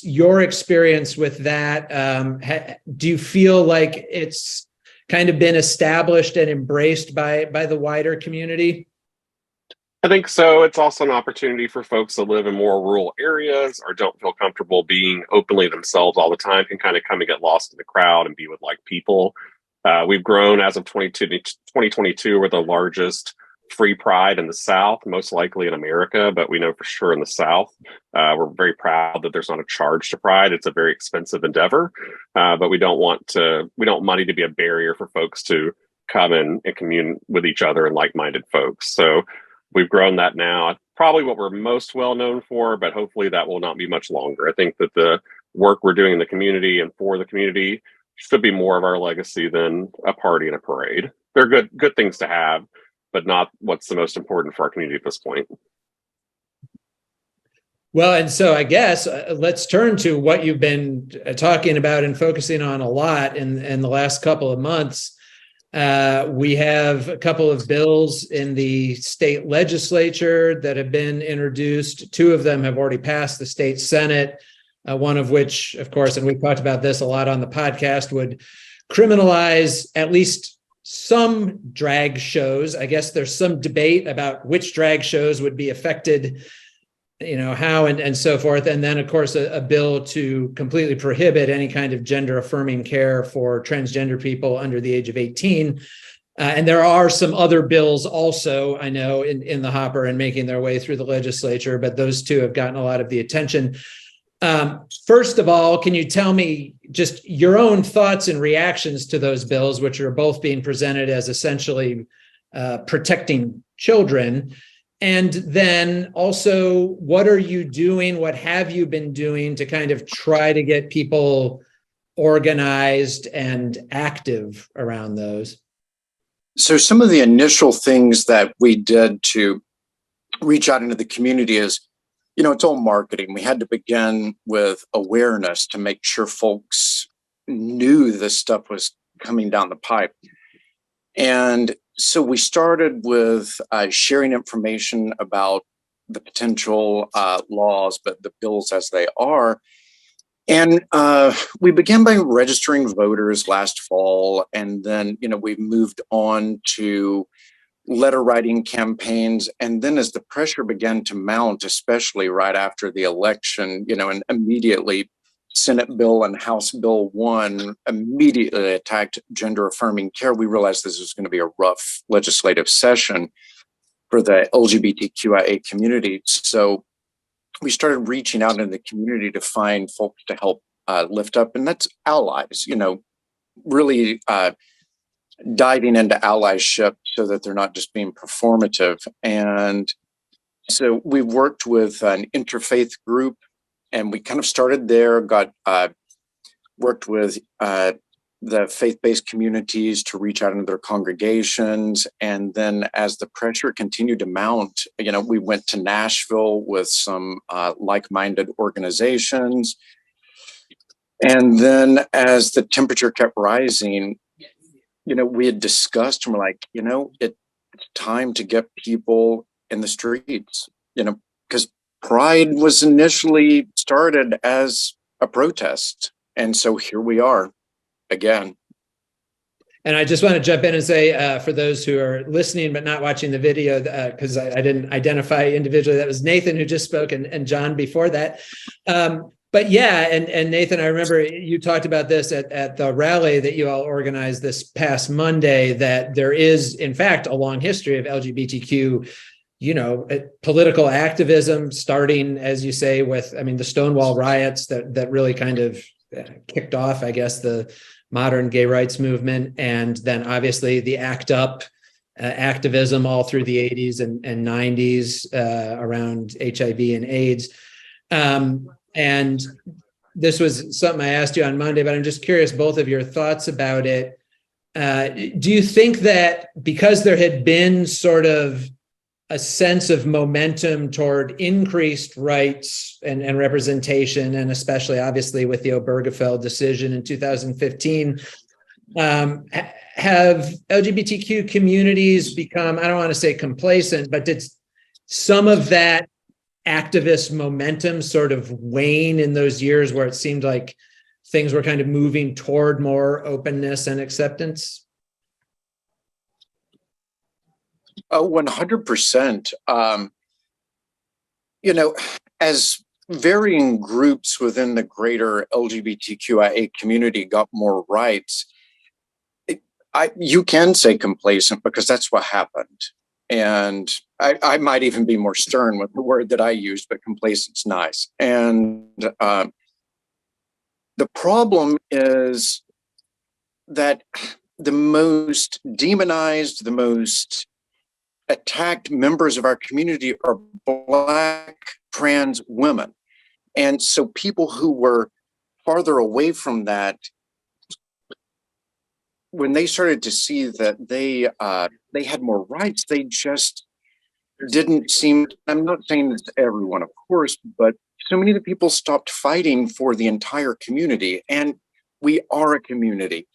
your experience with that? Do you feel like it's kind of been established and embraced by the wider community? I think so. It's also an opportunity for folks that live in more rural areas or don't feel comfortable being openly themselves all the time, can kind of come and get lost in the crowd and be with like people. We've grown as of 2022. We're the largest free pride in the South, most likely in America, but we know for sure in the South. We're very proud that there's not a charge to Pride. It's a very expensive endeavor, but we don't want money to be a barrier for folks to come in and commune with each other and like-minded folks. So we've grown that now. Probably what we're most well known for, but hopefully that will not be much longer. I think that the work we're doing in the community and for the community should be more of our legacy than a party and a parade. They're good things to have, but not what's the most important for our community at this point. Well, and so I guess let's turn to what you've been talking about and focusing on a lot in the last couple of months. We have a couple of bills in the state legislature that have been introduced. 2 of them have already passed the state Senate. One of which, of course, and we've talked about this a lot on the podcast, would criminalize at least some drag shows. I guess there's some debate about which drag shows would be affected how and so forth. And then, of course, a bill to completely prohibit any kind of gender affirming care for transgender people under the age of 18. And there are some other bills also, I know, in the hopper and making their way through the legislature, but those two have gotten a lot of the attention. First of all, can you tell me just your own thoughts and reactions to those bills, which are both being presented as essentially protecting children? And then also, what are you doing? What have you been doing to kind of try to get people organized and active around those? So some of the initial things that we did to reach out into the community is, it's all marketing. We had to begin with awareness to make sure folks knew this stuff was coming down the pipe. And so we started with sharing information about the potential laws, but the bills as they are. And we began by registering voters last fall. And then, we moved on to letter writing campaigns. And then as the pressure began to mount, especially right after the election, and immediately Senate bill and House Bill 1 immediately attacked gender affirming care, we realized this was going to be a rough legislative session for the LGBTQIA community. So we started reaching out in the community to find folks to help lift up, and that's allies, really diving into allyship so that they're not just being performative. And so we worked with an interfaith group, and we kind of started there, worked with the faith-based communities to reach out into their congregations. And then as the pressure continued to mount, we went to Nashville with some like-minded organizations. And then as the temperature kept rising, we had discussed and we're like, it's time to get people in the streets, because Pride was initially started as a protest. And so here we are again. And I just want to jump in and say, for those who are listening but not watching the video, because I didn't identify individually, that was Nathan who just spoke and John before that. But yeah, and Nathan, I remember you talked about this at the rally that you all organized this past Monday, that there is, in fact, a long history of LGBTQ political activism, starting, as you say, with, the Stonewall riots that really kind of kicked off, I guess, the modern gay rights movement. And then obviously the ACT UP activism all through the 80s and 90s around HIV and AIDS. And this was something I asked you on Monday, but I'm just curious, both of your thoughts about it. Do you think that because there had been sort of a sense of momentum toward increased rights and representation, and especially obviously with the Obergefell decision in 2015, have LGBTQ communities become, I don't want to say complacent, but did some of that activist momentum sort of wane in those years where it seemed like things were kind of moving toward more openness and acceptance? 100%. As varying groups within the greater LGBTQIA community got more rights, you can say complacent because that's what happened. And I might even be more stern with the word that I use, but complacent's nice. And the problem is that the most demonized, the most attacked members of our community are Black trans women. And so people who were farther away from that, when they started to see that they had more rights, they just didn't seem, I'm not saying it's everyone, of course, but so many of the people stopped fighting for the entire community. And we are a community.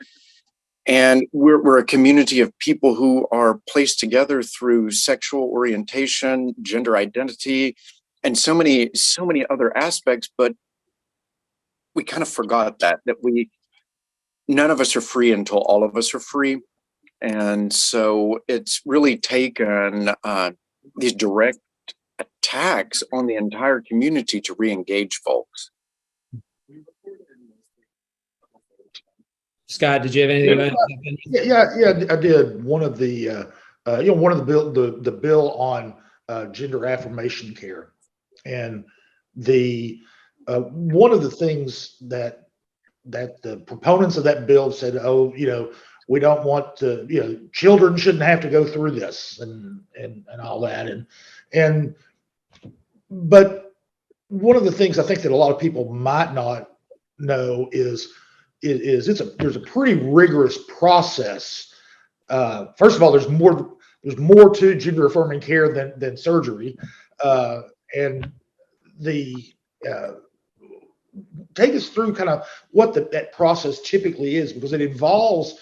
And we're a community of people who are placed together through sexual orientation, gender identity, and so many other aspects. But we kind of forgot that none of us are free until all of us are free. And so it's really taken these direct a tax on the entire community to re-engage folks. Scott, did you have anything about Yeah, I did. One of the, one of the bill on gender affirmation care, and the one of the things that the proponents of that bill said, oh, we don't want to, children shouldn't have to go through this and all that, but one of the things I think that a lot of people might not know is there's a pretty rigorous process. First of all, there's more to gender affirming care than surgery, and take us through kind of what that process typically is, because it involves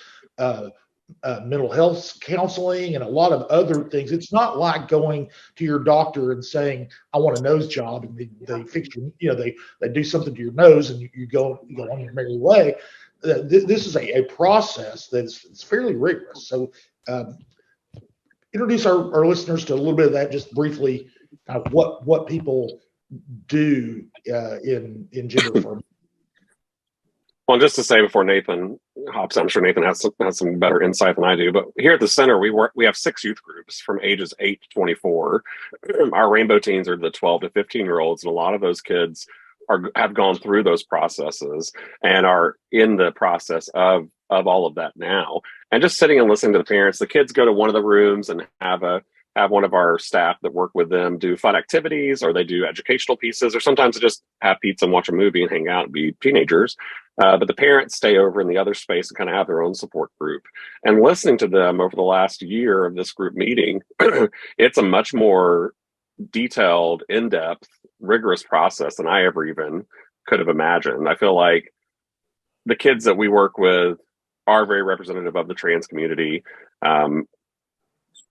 mental health counseling and a lot of other things. It's not like going to your doctor and saying, I want a nose job, and they fix your, they do something to your nose and you go on your merry way. This is a process that's fairly rigorous. So introduce our listeners to a little bit of that, just briefly, kind of what people do in gender affirming. Well, just to say before Nathan hops, I'm sure Nathan has some better insight than I do. But here at the center, we have 6 youth groups from ages 8 to 24. Our rainbow teens are the 12 to 15-year-olds, and a lot of those kids have gone through those processes and are in the process of all of that now. And just sitting and listening to the parents, the kids go to one of the rooms and have one of our staff that work with them do fun activities, or they do educational pieces, or sometimes they just have pizza and watch a movie and hang out and be teenagers. But the parents stay over in the other space and kind of have their own support group. And listening to them over the last year of this group meeting, it's a much more detailed, in-depth, rigorous process than I ever even could have imagined. I feel like the kids that we work with are very representative of the trans community.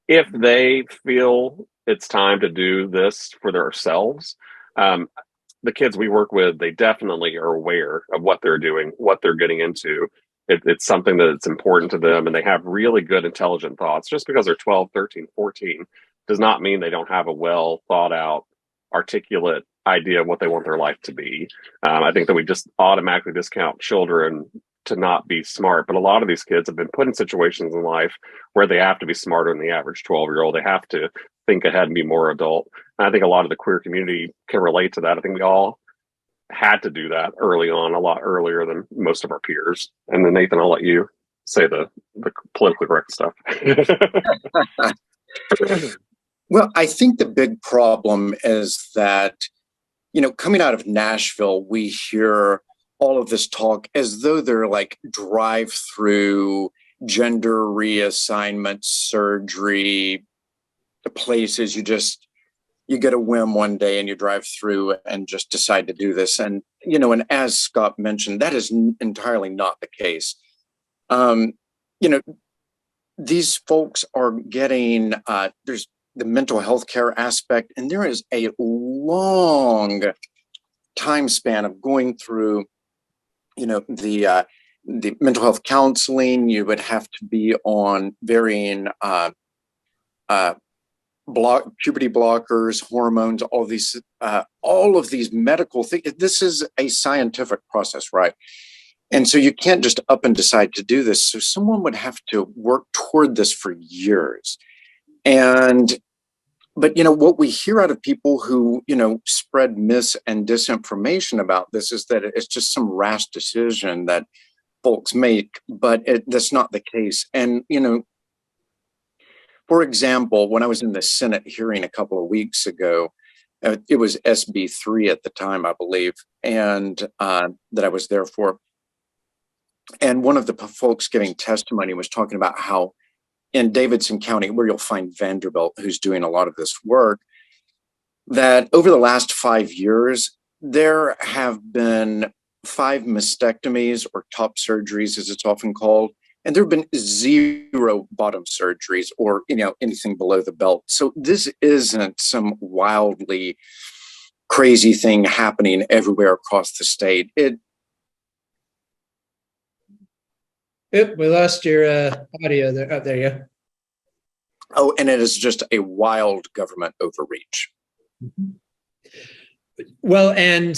If they feel it's time to do this for themselves, the kids we work with, they definitely are aware of what they're doing, what they're getting into. It's something that's important to them, and they have really good, intelligent thoughts. Just because they're 12, 13, 14 does not mean they don't have a well thought out, articulate idea of what they want their life to be. I think that we just automatically discount children to not be smart, but a lot of these kids have been put in situations in life where they have to be smarter than the average 12-year-old. They have to think ahead and be more adult. And I think a lot of the queer community can relate to that. I think we all had to do that early on, a lot earlier than most of our peers. And then Nathan, I'll let you say the politically correct stuff. Well, I think the big problem is that, coming out of Nashville, we hear all of this talk as though they're like drive-through gender reassignment surgery places. You get a whim one day and you drive through and just decide to do this. And, and as Scott mentioned, that is entirely not the case. These folks are getting, there's the mental health care aspect, and there is a long time span of going through the mental health counseling. You would have to be on varying puberty blockers, hormones, all of these medical things. This is a scientific process, right? And so you can't just up and decide to do this. So someone would have to work toward this for years. But what we hear out of people who, spread mis and disinformation about this is that it's just some rash decision that folks make, but that's not the case. And, for example, when I was in the Senate hearing a couple of weeks ago, it was SB 3 at the time, I believe, and that I was there for. And one of the folks giving testimony was talking about how in Davidson County, where you'll find Vanderbilt, who's doing a lot of this work, that over the last 5 years, there have been 5 mastectomies, or top surgeries, as it's often called, and there have been 0 bottom surgeries, or anything below the belt. So this isn't some wildly crazy thing happening everywhere across the state. We lost your audio there. Oh, there you go. Oh, and it is just a wild government overreach. Well, and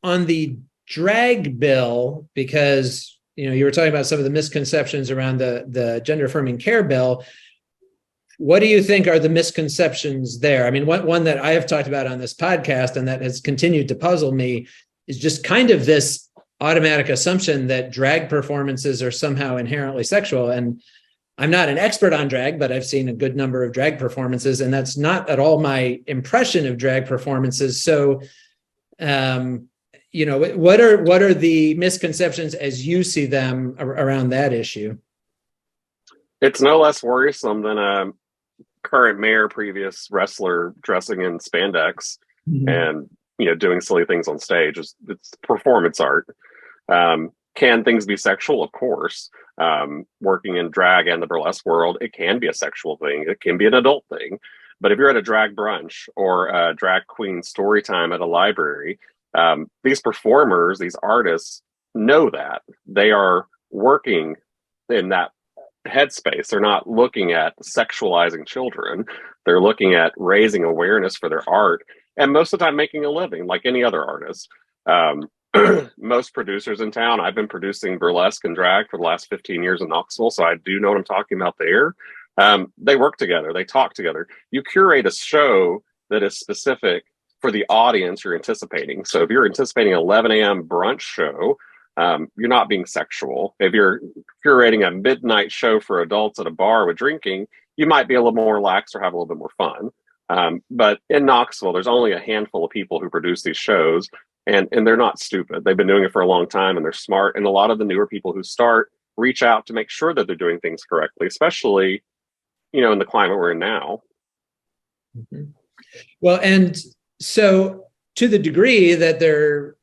on the drag bill, because you were talking about some of the misconceptions around the gender affirming care bill. What do you think are the misconceptions there? I mean, one that I have talked about on this podcast and that has continued to puzzle me is just kind of this automatic assumption that drag performances are somehow inherently sexual. And I'm not an expert on drag, but I've seen a good number of drag performances, and that's not at all my impression of drag performances. So, what are the misconceptions as you see them around that issue? It's no less worrisome than a current mayor, previous wrestler dressing in spandex and doing silly things on stage. It's performance art. Can things be sexual? Of course. Working in drag and the burlesque world, it can be a sexual thing. It can be an adult thing. But if you're at a drag brunch or a drag queen story time at a library, these performers, these artists know that. They are working in that headspace. They're not looking at sexualizing children. They're looking at raising awareness for their art, and most of the time making a living like any other artist. Most producers in town, I've been producing burlesque and drag for the last 15 years in Knoxville, so I do know what I'm talking about there. They work together. They talk together. You curate a show that is specific for the audience you're anticipating. So if you're anticipating an 11 a.m. brunch show, you're not being sexual. If you're curating a midnight show for adults at a bar with drinking, you might be a little more relaxed or have a little bit more fun. But in Knoxville, there's only a handful of people who produce these shows, and they're not stupid. They've been doing it for a long time, and they're smart. And a lot of the newer people who start reach out to make sure that they're doing things correctly, especially, in the climate we're in now. Mm-hmm. Well, and so to the degree that there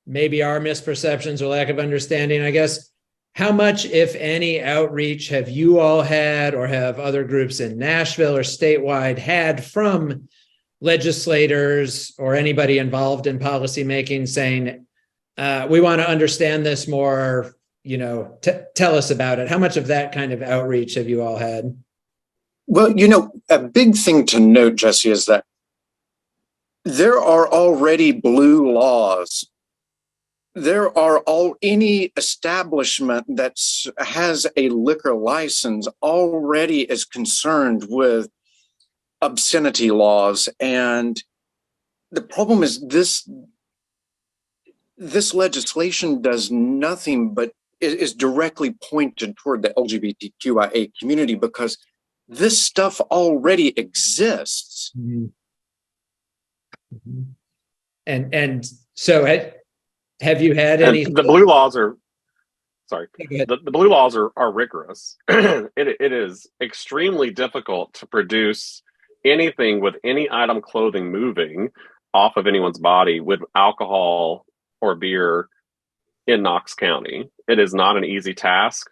maybe are misperceptions or lack of understanding, I guess, how much, if any, outreach have you all had, or have other groups in Nashville or statewide had from legislators or anybody involved in policymaking saying, we want to understand this more, tell us about it? How much of that kind of outreach have you all had? Well, a big thing to note, Jesse, is that there are already blue laws. Any establishment that has a liquor license already is concerned with obscenity laws. And the problem is this legislation does nothing but is directly pointed toward the LGBTQIA community, because this stuff already exists. Mm-hmm. Mm-hmm. And so have you had any? The blue laws are, sorry, the blue laws are rigorous. It is extremely difficult to produce anything with any item clothing moving off of anyone's body with alcohol or beer in Knox County. It is not an easy task.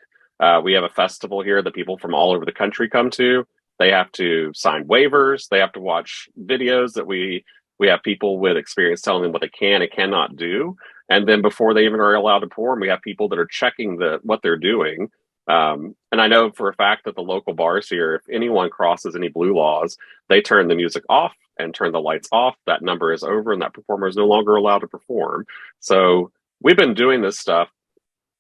We have a festival here that people from all over the country come to. They have to sign waivers. They have to watch videos that we have people with experience telling them what they can and cannot do. And then before they even are allowed to perform, we have people that are checking what they're doing. And I know for a fact that the local bars here, if anyone crosses any blue laws, they turn the music off and turn the lights off. That number is over and that performer is no longer allowed to perform. So we've been doing this stuff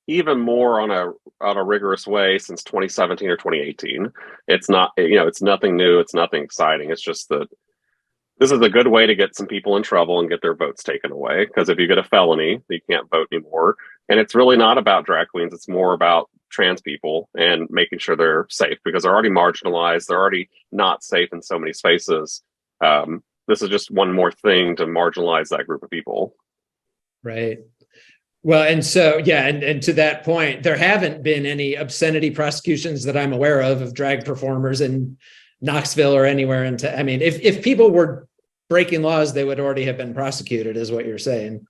even more on a rigorous way since 2017 or 2018. It's not, it's nothing new. It's nothing exciting. It's just that this is a good way to get some people in trouble and get their votes taken away. Because if you get a felony, you can't vote anymore. And it's really not about drag queens. It's more about trans people and making sure they're safe, because they're already marginalized. They're already not safe in so many spaces. This is just one more thing to marginalize that group of people. Right. Well, and so, yeah, and to that point, there haven't been any obscenity prosecutions that I'm aware of drag performers in Knoxville or anywhere. I mean, if people were breaking laws, they would already have been prosecuted, is what you're saying.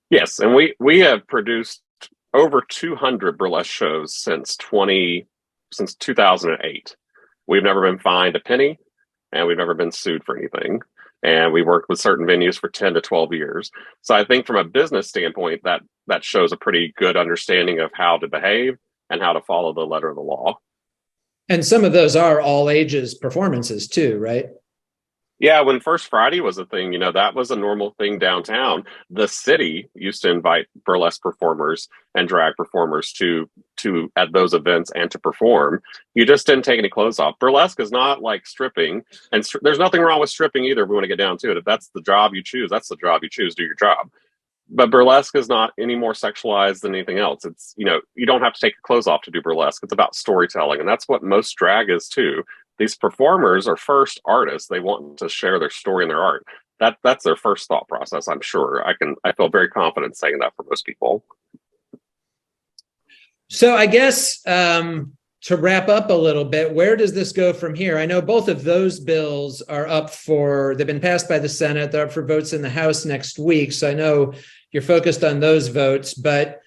Yes, and we have produced over 200 burlesque shows since 2008. We've never been fined a penny, and we've never been sued for anything. And we worked with certain venues for 10 to 12 years. So I think from a business standpoint, that shows a pretty good understanding of how to behave and how to follow the letter of the law. And some of those are all ages performances too, right? Yeah, when First Friday was a thing, that was a normal thing downtown. The city used to invite burlesque performers and drag performers to at those events and to perform. You just didn't take any clothes off. Burlesque is not like stripping, and there's nothing wrong with stripping either. If we want to get down to it, if that's the job you choose, that's the job you choose. Do your job. But burlesque is not any more sexualized than anything else. It's, you don't have to take your clothes off to do burlesque. It's about storytelling, and that's what most drag is too. These performers are first artists. They want to share their story and their art. That's their first thought process. I'm sure I feel very confident saying that for most people. So I guess to wrap up a little bit, where does this go from here? I know both of those bills are they've been passed by the Senate. They're up for votes in the House next week. So I know you're focused on those votes, but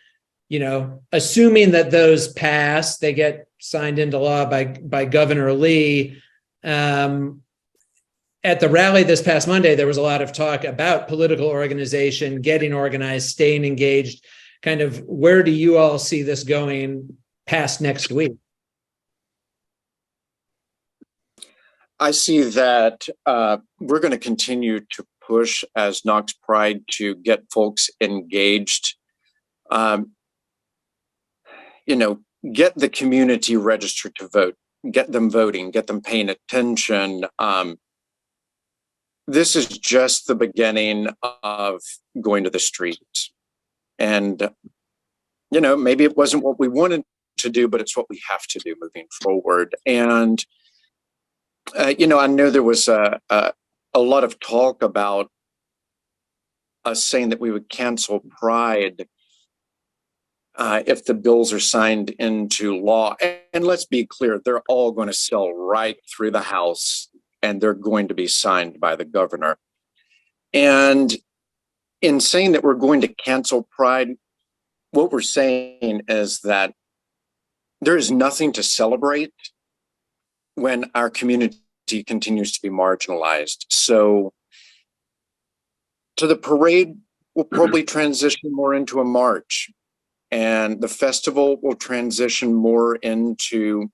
assuming that those pass, they get signed into law by Governor Lee. At the rally this past Monday, there was a lot of talk about political organization, getting organized, staying engaged. Kind of, where do you all see this going past next week? I see that we're going to continue to push as Knox Pride to get folks engaged. Get the community registered to vote, get them voting, get them paying attention. This is just the beginning of going to the streets. And, maybe it wasn't what we wanted to do, but it's what we have to do moving forward. And, I know there was a lot of talk about us saying that we would cancel Pride if the bills are signed into law. And let's be clear, they're all going to sail right through the House, and they're going to be signed by the governor. And in saying that we're going to cancel Pride, what we're saying is that there is nothing to celebrate when our community continues to be marginalized. So to the parade, we'll probably transition more into a march, and the festival will transition more into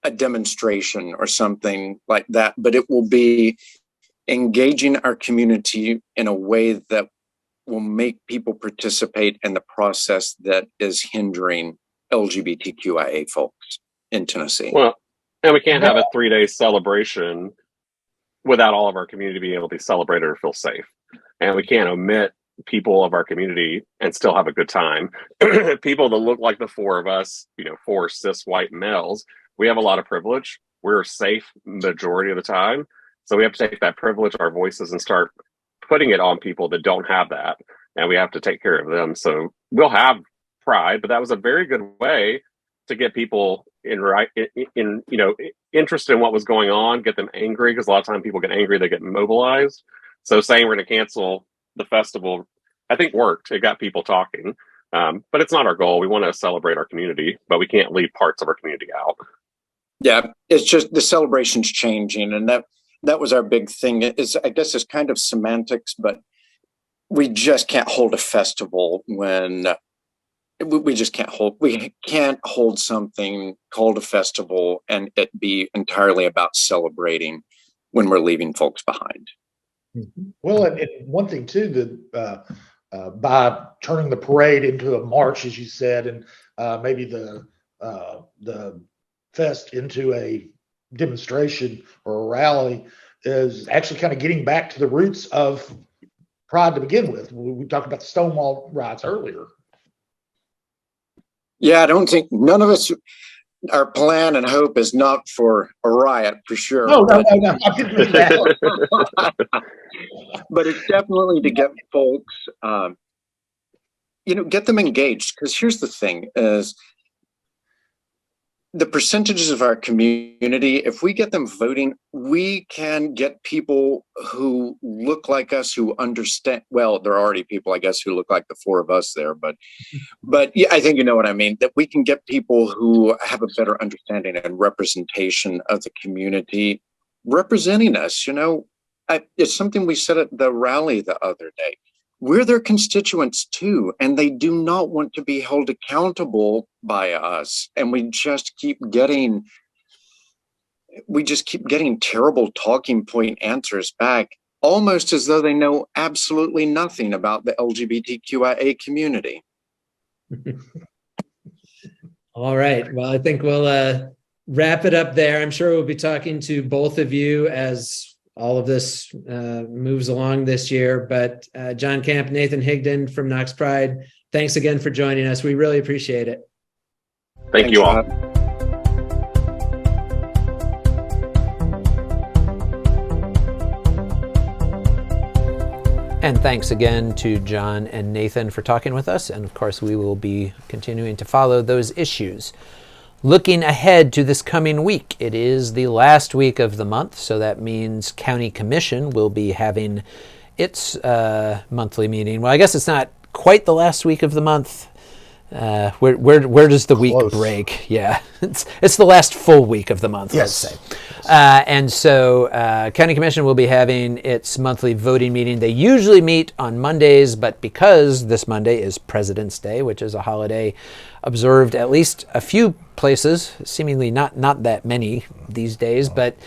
a demonstration or something like that, but it will be engaging our community in a way that will make people participate in the process that is hindering LGBTQIA folks in Tennessee. Well, and we can't have a 3-day celebration without all of our community being able to celebrate it or feel safe. And we can't omit people of our community and still have a good time. People that look like the four of us, 4 cis white males, we have a lot of privilege. We're safe majority of the time. So we have to take that privilege, our voices, and start putting it on people that don't have that. And we have to take care of them. So we'll have Pride, but that was a very good way to get people interested in what was going on, get them angry, because a lot of times people get angry, they get mobilized. So saying we're going to cancel the festival, I think worked. It got people talking. But it's not our goal. We want to celebrate our community, but we can't leave parts of our community out. Yeah, it's just the celebration's changing, and that was our big thing. I guess it's kind of semantics, but we just can't hold a festival when we can't hold something called a festival and it be entirely about celebrating when we're leaving folks behind. Well, and one thing too, that by turning the parade into a march, as you said, and maybe the fest into a demonstration or a rally, is actually kind of getting back to the roots of Pride to begin with. We talked about the Stonewall riots earlier. Yeah, I don't think none of us, our plan and hope is not for a riot for sure. No. I didn't mean that. But it's definitely to get folks, get them engaged. Because here's the thing is, the percentages of our community, if we get them voting, we can get people who look like us, who understand. Well, there are already people, I guess, who look like the four of us there, but yeah, I think you know what I mean, that we can get people who have a better understanding and representation of the community representing us. It's something we said at the rally the other day. We're their constituents too, and they do not want to be held accountable by us. And we just keep getting we just keep getting terrible talking point answers back, almost as though they know absolutely nothing about the LGBTQIA community. All right. Well, I think we'll wrap it up there. I'm sure we'll be talking to both of you as all of this moves along this year. But John Camp, Nathan Higdon from Knox Pride, thanks again for joining us. We really appreciate it. Thank you all. And thanks again to John and Nathan for talking with us. And of course, we will be continuing to follow those issues. Looking ahead to this coming week, it is the last week of the month, so that means County Commission will be having its monthly meeting. Well, I guess it's not quite the last week of the month. Where does the week break? Yeah, it's the last full week of the month, yes. Let's say. And so County Commission will be having its monthly voting meeting. They usually meet on Mondays, but because this Monday is President's Day, which is a holiday observed at least a few places, seemingly not that many these days, but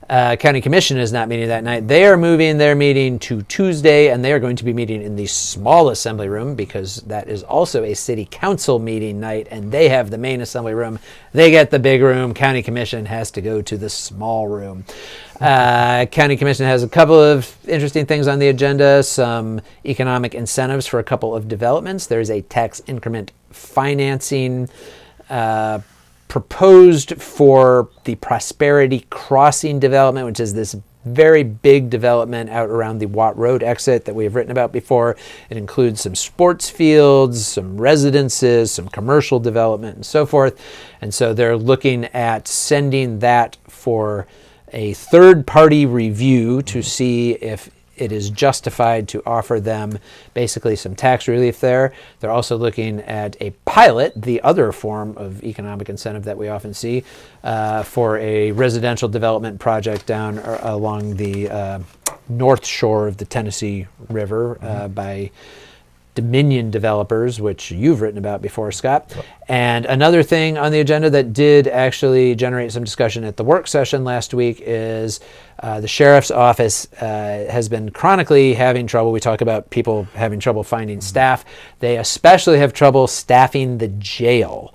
County Commission is not meeting that night. They are moving their meeting to Tuesday, and they are going to be meeting in the small assembly room because that is also a city council meeting night, and they have the main assembly room. They get the big room. County Commission has to go to the small room. County Commission has a couple of interesting things on the agenda, some economic incentives for a couple of developments. There's a tax increment financing proposed for the Prosperity Crossing development, which is this very big development out around the Watt Road exit that we have written about before. It includes some sports fields, some residences, some commercial development, and so forth. And so they're looking at sending that for a third-party review to see if it is justified to offer them basically some tax relief there. They're also looking at a pilot, the other form of economic incentive that we often see, for a residential development project down along the north shore of the Tennessee River by Dominion developers, which you've written about before, Scott. And another thing on the agenda that did actually generate some discussion at the work session last week is the sheriff's office has been chronically having trouble. We talk about people having trouble finding staff. They especially have trouble staffing the jail.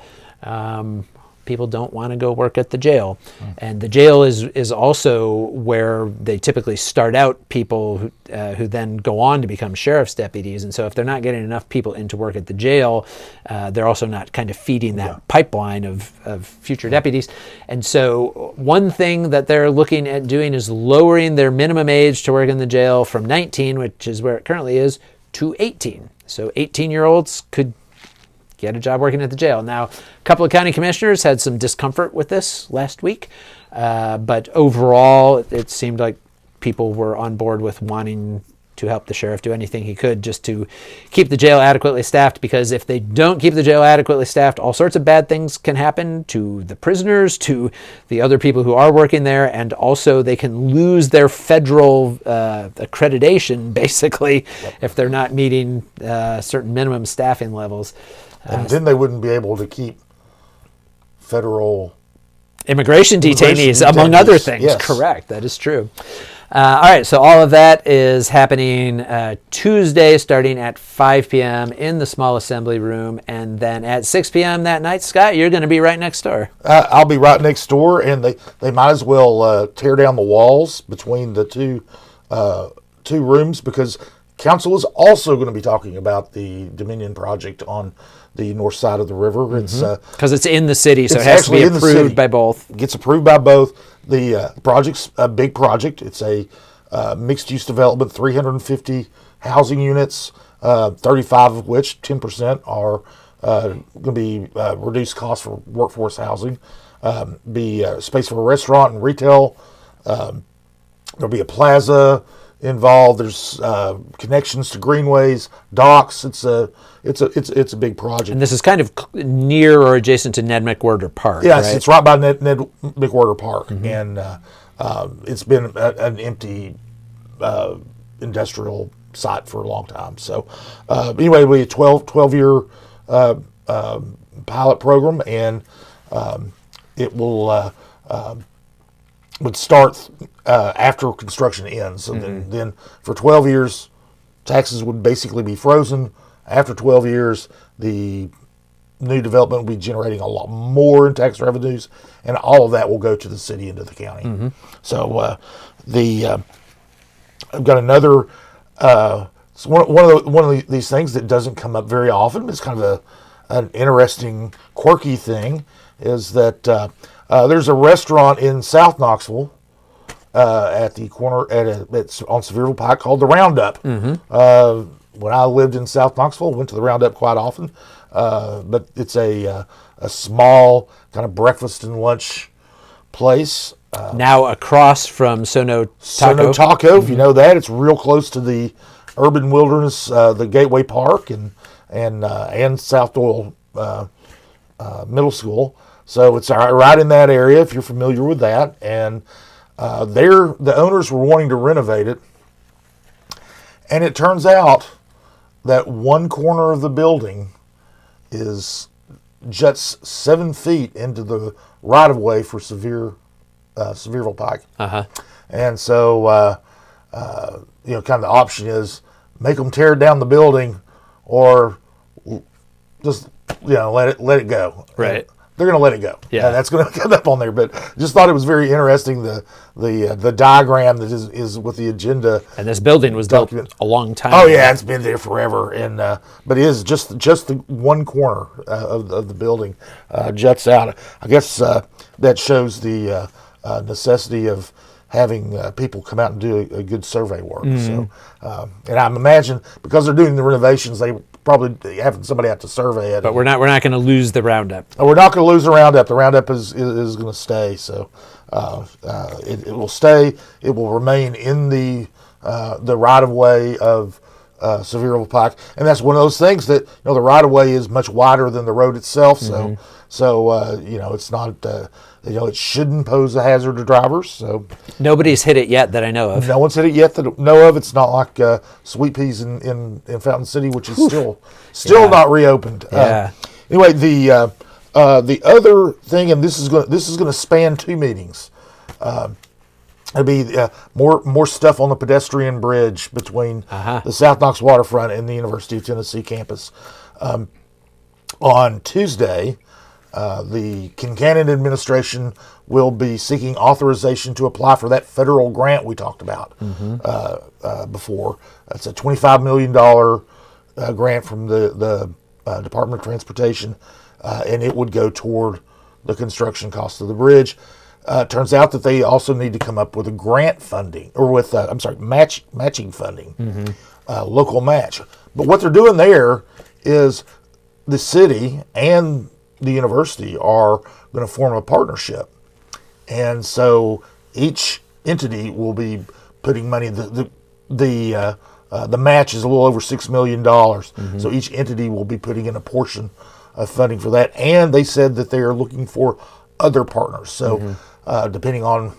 People don't want to go work at the jail. And the jail is also where they typically start out people who then go on to become sheriff's deputies. And so if they're not getting enough people into work at the jail, they're also not kind of feeding that pipeline of future deputies. And so one thing that they're looking at doing is lowering their minimum age to work in the jail from 19, which is where it currently is, to 18. So 18-year-olds could get a job working at the jail. Now, a couple of county commissioners had some discomfort with this last week, but overall, it seemed like people were on board with wanting to help the sheriff do anything he could just to keep the jail adequately staffed, because if they don't keep the jail adequately staffed, all sorts of bad things can happen to the prisoners, to the other people who are working there, and also they can lose their federal accreditation, basically, if they're not meeting certain minimum staffing levels. And then they wouldn't be able to keep federal immigration detainees, among other things. Yes. Correct. That is true. All right. So all of that is happening Tuesday, starting at 5 p.m. in the small assembly room. And then at 6 p.m. that night, Scott, you're going to be right next door. I'll be right next door, and they might as well tear down the walls between the two rooms, because council is also going to be talking about the Dominion project on the north side of the river. It's because it's in the city, so it has to be approved by both. It gets approved by both. The project's a big project. It's a mixed-use development, 350 housing units, 35 of which, 10%, are going to be reduced costs for workforce housing. Be space for a restaurant and retail. There'll be a plaza involved. There's connections to greenways, docks. It's a big project. And this is kind of near or adjacent to Ned McWhirter Park. Yes, right? It's right by Ned McWhirter Park, and it's been an empty industrial site for a long time. So anyway, we had a 12-year pilot program, and it will would start after construction ends. So then for 12 years, taxes would basically be frozen. After 12 years, the new development will be generating a lot more in tax revenues, and all of that will go to the city and to the county. So I've got another one of these things that doesn't come up very often. It's kind of an interesting, quirky thing. Is that there's a restaurant in South Knoxville at the corner it's on Sevierville Pike called the Roundup. When I lived in South Knoxville, went to the Roundup quite often. But it's a small kind of breakfast and lunch place. Now across from Sono Taco. Sono Taco, if you know that, it's real close to the urban wilderness, the Gateway Park, and South Doyle Middle School. So it's right in that area if you're familiar with that. And the owners were wanting to renovate it, and it turns out that one corner of the building juts 7 feet into the right of way for Sevierville Pike. And so kind of the option is make them tear down the building, or just let it go. Right. They're going to let it go. Yeah, that's going to come up on there. But just thought it was very interesting the diagram that is with the agenda. And this building was built a long time ago. ago. Yeah, it's been there forever. And but it is just the one corner of the building juts out. I guess that shows the necessity of having people come out and do a good survey work. So, and I imagine because they're doing the renovations, they probably having somebody out to survey it. But we're not going to lose the Roundup. We're not going to lose the Roundup. The Roundup is going to stay. So it will stay. It will remain in the right of way of Sevierville Pike, and that's one of those things that the right of way is much wider than the road itself. So it's not. It shouldn't pose a hazard to drivers. So nobody's hit it yet that I know of. No one's hit it yet that I know of. It's not like Sweet Peas in Fountain City, which is still not reopened. Yeah. Anyway, the other thing, and this is going to span 2 meetings. It'll be more stuff on the pedestrian bridge between the South Knox waterfront and the University of Tennessee campus. On Tuesday, the Kincannon administration will be seeking authorization to apply for that federal grant we talked about before. It's a $25 million grant from the Department of Transportation, and it would go toward the construction cost of the bridge. Turns out that they also need to come up with a grant funding, or with matching funding, local match. But what they're doing there is the city and the university are going to form a partnership, and so each entity will be putting money. The match is a little over $6 million, so each entity will be putting in a portion of funding for that. And they said that they are looking for other partners. So depending on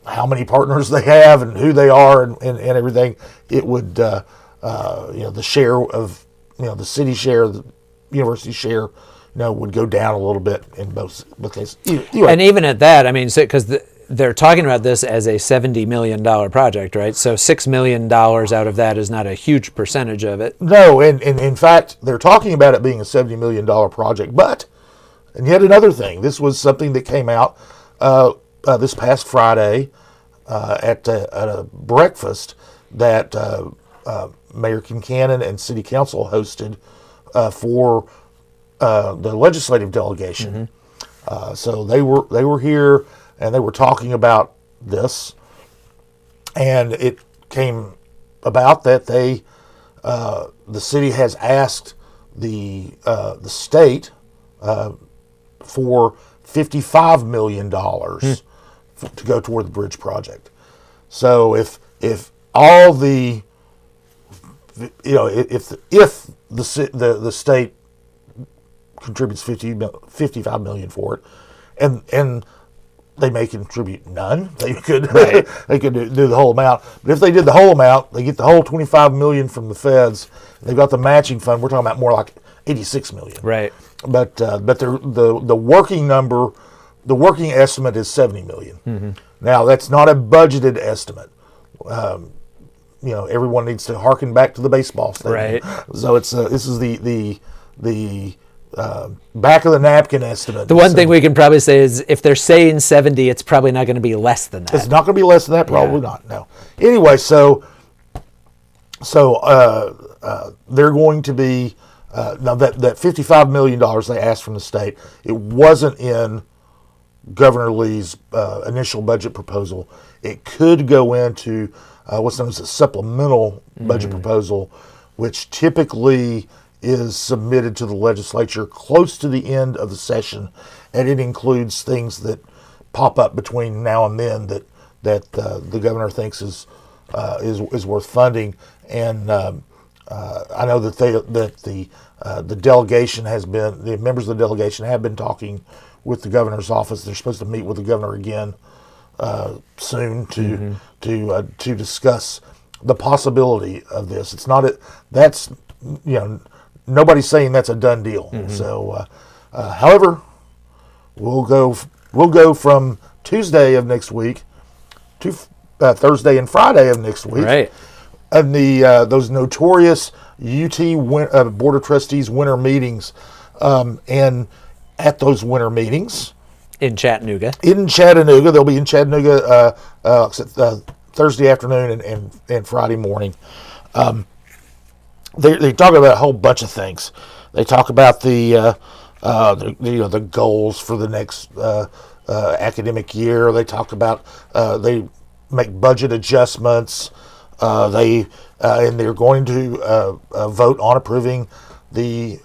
how many partners they have and who they are and everything, it would the share of the city share, the university share, would go down a little bit in both cases. Anyway. And even at that, I mean, because they're talking about this as a $70 million project, right? So $6 million out of that is not a huge percentage of it. No, and in fact, they're talking about it being a $70 million project. But, and yet another thing, this was something that came out this past Friday at a breakfast that Mayor Kincannon and City Council hosted for the legislative delegation. So they were here and they were talking about this, and it came about that the city has asked the state for $55 million to go toward the bridge project. So if all the if the state contributes $55 million for it, and they may contribute none. They could they could do the whole amount. But if they did the whole amount, they get the whole $25 million from the feds. They've got the matching fund. We're talking about more like $86 million. Right. But the working number the working estimate is $70 million. Now that's not a budgeted estimate. Everyone needs to harken back to the baseball stadium. Right. So it's this is the back of the napkin estimate. The one thing we can probably say is if they're saying 70, it's probably not going to be less than that. It's not going to be less than that. Probably not. No. Anyway, so they're going to be now that $55 million they asked from the state. It wasn't in Governor Lee's initial budget proposal. It could go into what's known as a supplemental budget proposal, which typically is submitted to the legislature close to the end of the session, and it includes things that pop up between now and then that the governor thinks is worth funding. And I know that the delegation has been, the members of the delegation have been talking with the governor's office. They're supposed to meet with the governor again soon to discuss the possibility of this. It's not that's nobody's saying that's a done deal. So, however, we'll go from Tuesday of next week to Thursday and Friday of next week. Right. And those notorious UT Board of Trustees winter meetings, and at those winter meetings In Chattanooga, they'll be in Chattanooga Thursday afternoon and Friday morning. They talk about a whole bunch of things. They talk about the goals for the next academic year. They talk about they make budget adjustments. They're going to vote on approving the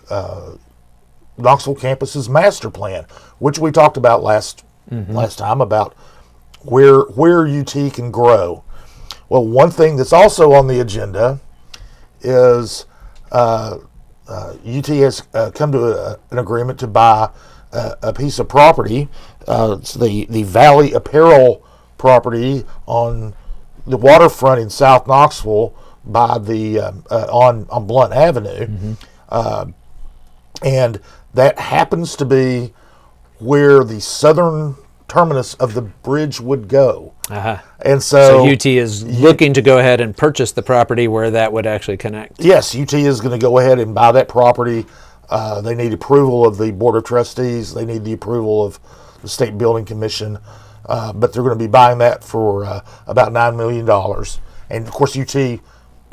Knoxville campus's master plan, which we talked about last time about where UT can grow. Well, one thing that's also on the agenda is UT has come to an agreement to buy a piece of property. It's the Valley Apparel property on the waterfront in South Knoxville by the on Blunt Avenue, and that happens to be where the southern terminus of the bridge would go. And so UT is looking to go ahead and purchase the property where that would actually connect. Yes, UT is going to go ahead and buy that property. They need approval of the Board of Trustees. They need the approval of the State Building Commission. But they're going to be buying that for about $9 million. And of course, UT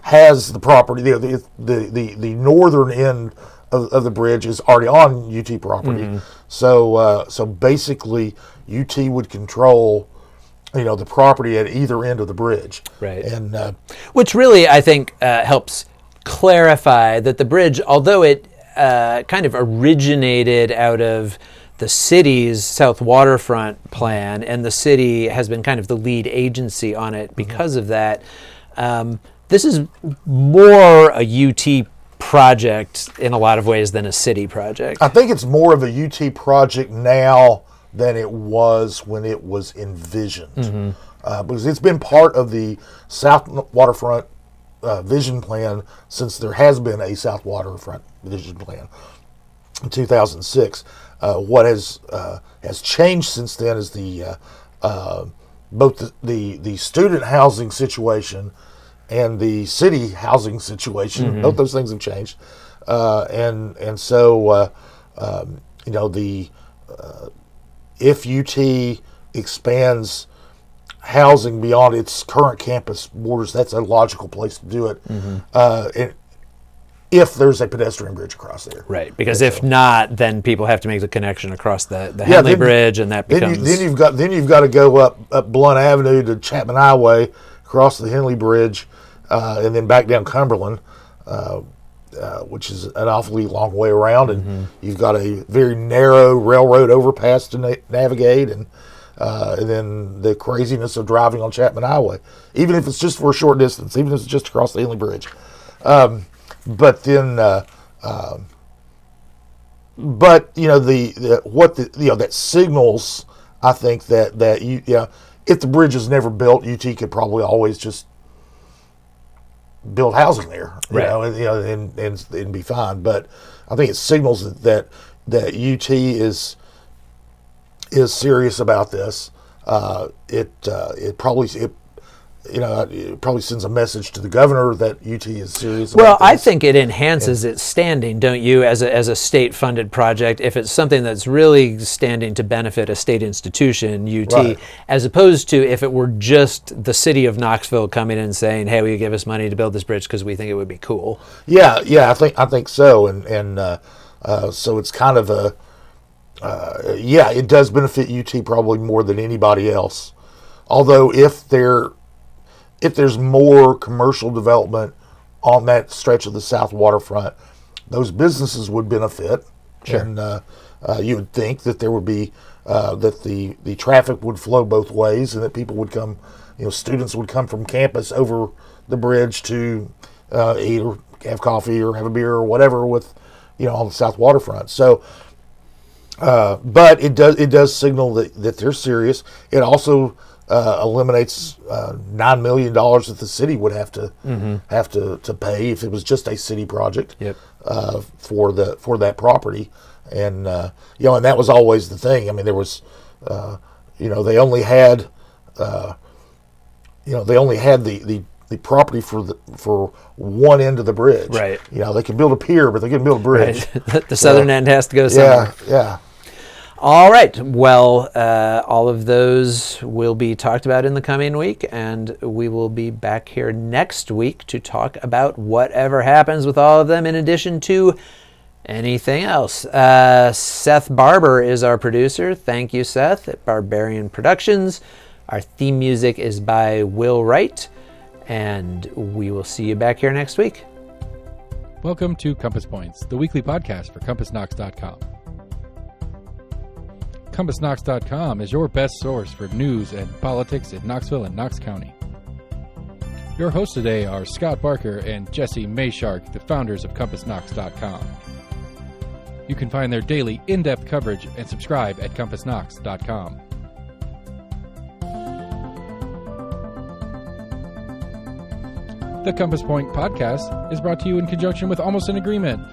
has the property. The northern end of the bridge is already on UT property. So basically, UT would control the property at either end of the bridge. Right. And which really, I think, helps clarify that the bridge, although it kind of originated out of the city's South Waterfront plan, and the city has been kind of the lead agency on it because of that, this is more a UT project in a lot of ways than a city project. I think it's more of a UT project now than it was when it was envisioned, because it's been part of the South Waterfront vision plan since there has been a South Waterfront vision plan in 2006. What has changed since then is both the student housing situation and the city housing situation. Both those things have changed, and so if UT expands housing beyond its current campus borders, that's a logical place to do it. If there's a pedestrian bridge across there. Right, because if not, then people have to make the connection across the Henley Bridge, and that becomes... Then you've got to go up Blunt Avenue to Chapman Highway, cross the Henley Bridge, and then back down Cumberland, which is an awfully long way around, and you've got a very narrow railroad overpass to navigate, and then the craziness of driving on Chapman Highway, even if it's just for a short distance, even if it's just across the Henley Bridge. But then, that signals, I think that if the bridge is never built, UT could probably always just build housing there, and be fine. But I think it signals that UT is is serious about this, it probably sends a message to the governor that UT is serious about Well, this. I think it enhances its standing, don't you, as a state-funded project, if it's something that's really standing to benefit a state institution, UT, Right. as opposed to if it were just the city of Knoxville coming in and saying, hey, will you give us money to build this bridge because we think it would be cool? Yeah, I think so, and so it's kind of a it does benefit UT probably more than anybody else. Although if there's more commercial development on that stretch of the south waterfront, those businesses would benefit. Sure. And you would think that there would be that the traffic would flow both ways, and that people would come, students would come from campus over the bridge to eat or have coffee or have a beer or whatever with, on the south waterfront. So, but it does signal that they're serious. It also eliminates $9 million that the city would have to pay if it was just a city project. Yep. For that property, and and that was always the thing. I mean, there was they only had the property for one end of the bridge. Right. They can build a pier, but they couldn't build a bridge. Right. The southern end has to go somewhere. Yeah. All right. Well, all of those will be talked about in the coming week, and we will be back here next week to talk about whatever happens with all of them in addition to anything else. Seth Barber is our producer. Thank you, Seth, at Barbarian Productions. Our theme music is by Will Wright, and we will see you back here next week. Welcome to Compass Points, the weekly podcast for CompassKnox.com. CompassKnox.com is your best source for news and politics in Knoxville and Knox County. Your hosts today are Scott Barker and Jesse Mayshark, the founders of CompassKnox.com. You can find their daily in-depth coverage and subscribe at CompassKnox.com. The Compass Point podcast is brought to you in conjunction with Almost an Agreement.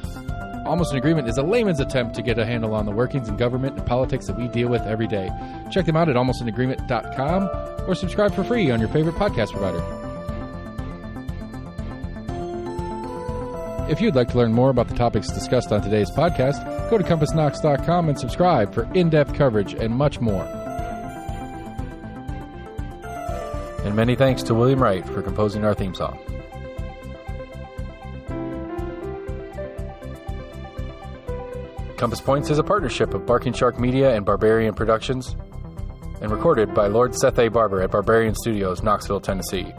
Almost an Agreement is a layman's attempt to get a handle on the workings in government and politics that we deal with every day. Check them out at almostanagreement.com or subscribe for free on your favorite podcast provider. If you'd like to learn more about the topics discussed on today's podcast, go to CompassKnox.com and subscribe for in-depth coverage and much more. And many thanks to William Wright for composing our theme song. Compass Points is a partnership of Barking Shark Media and Barbarian Productions, and recorded by Lord Seth A. Barber at Barbarian Studios, Knoxville, Tennessee.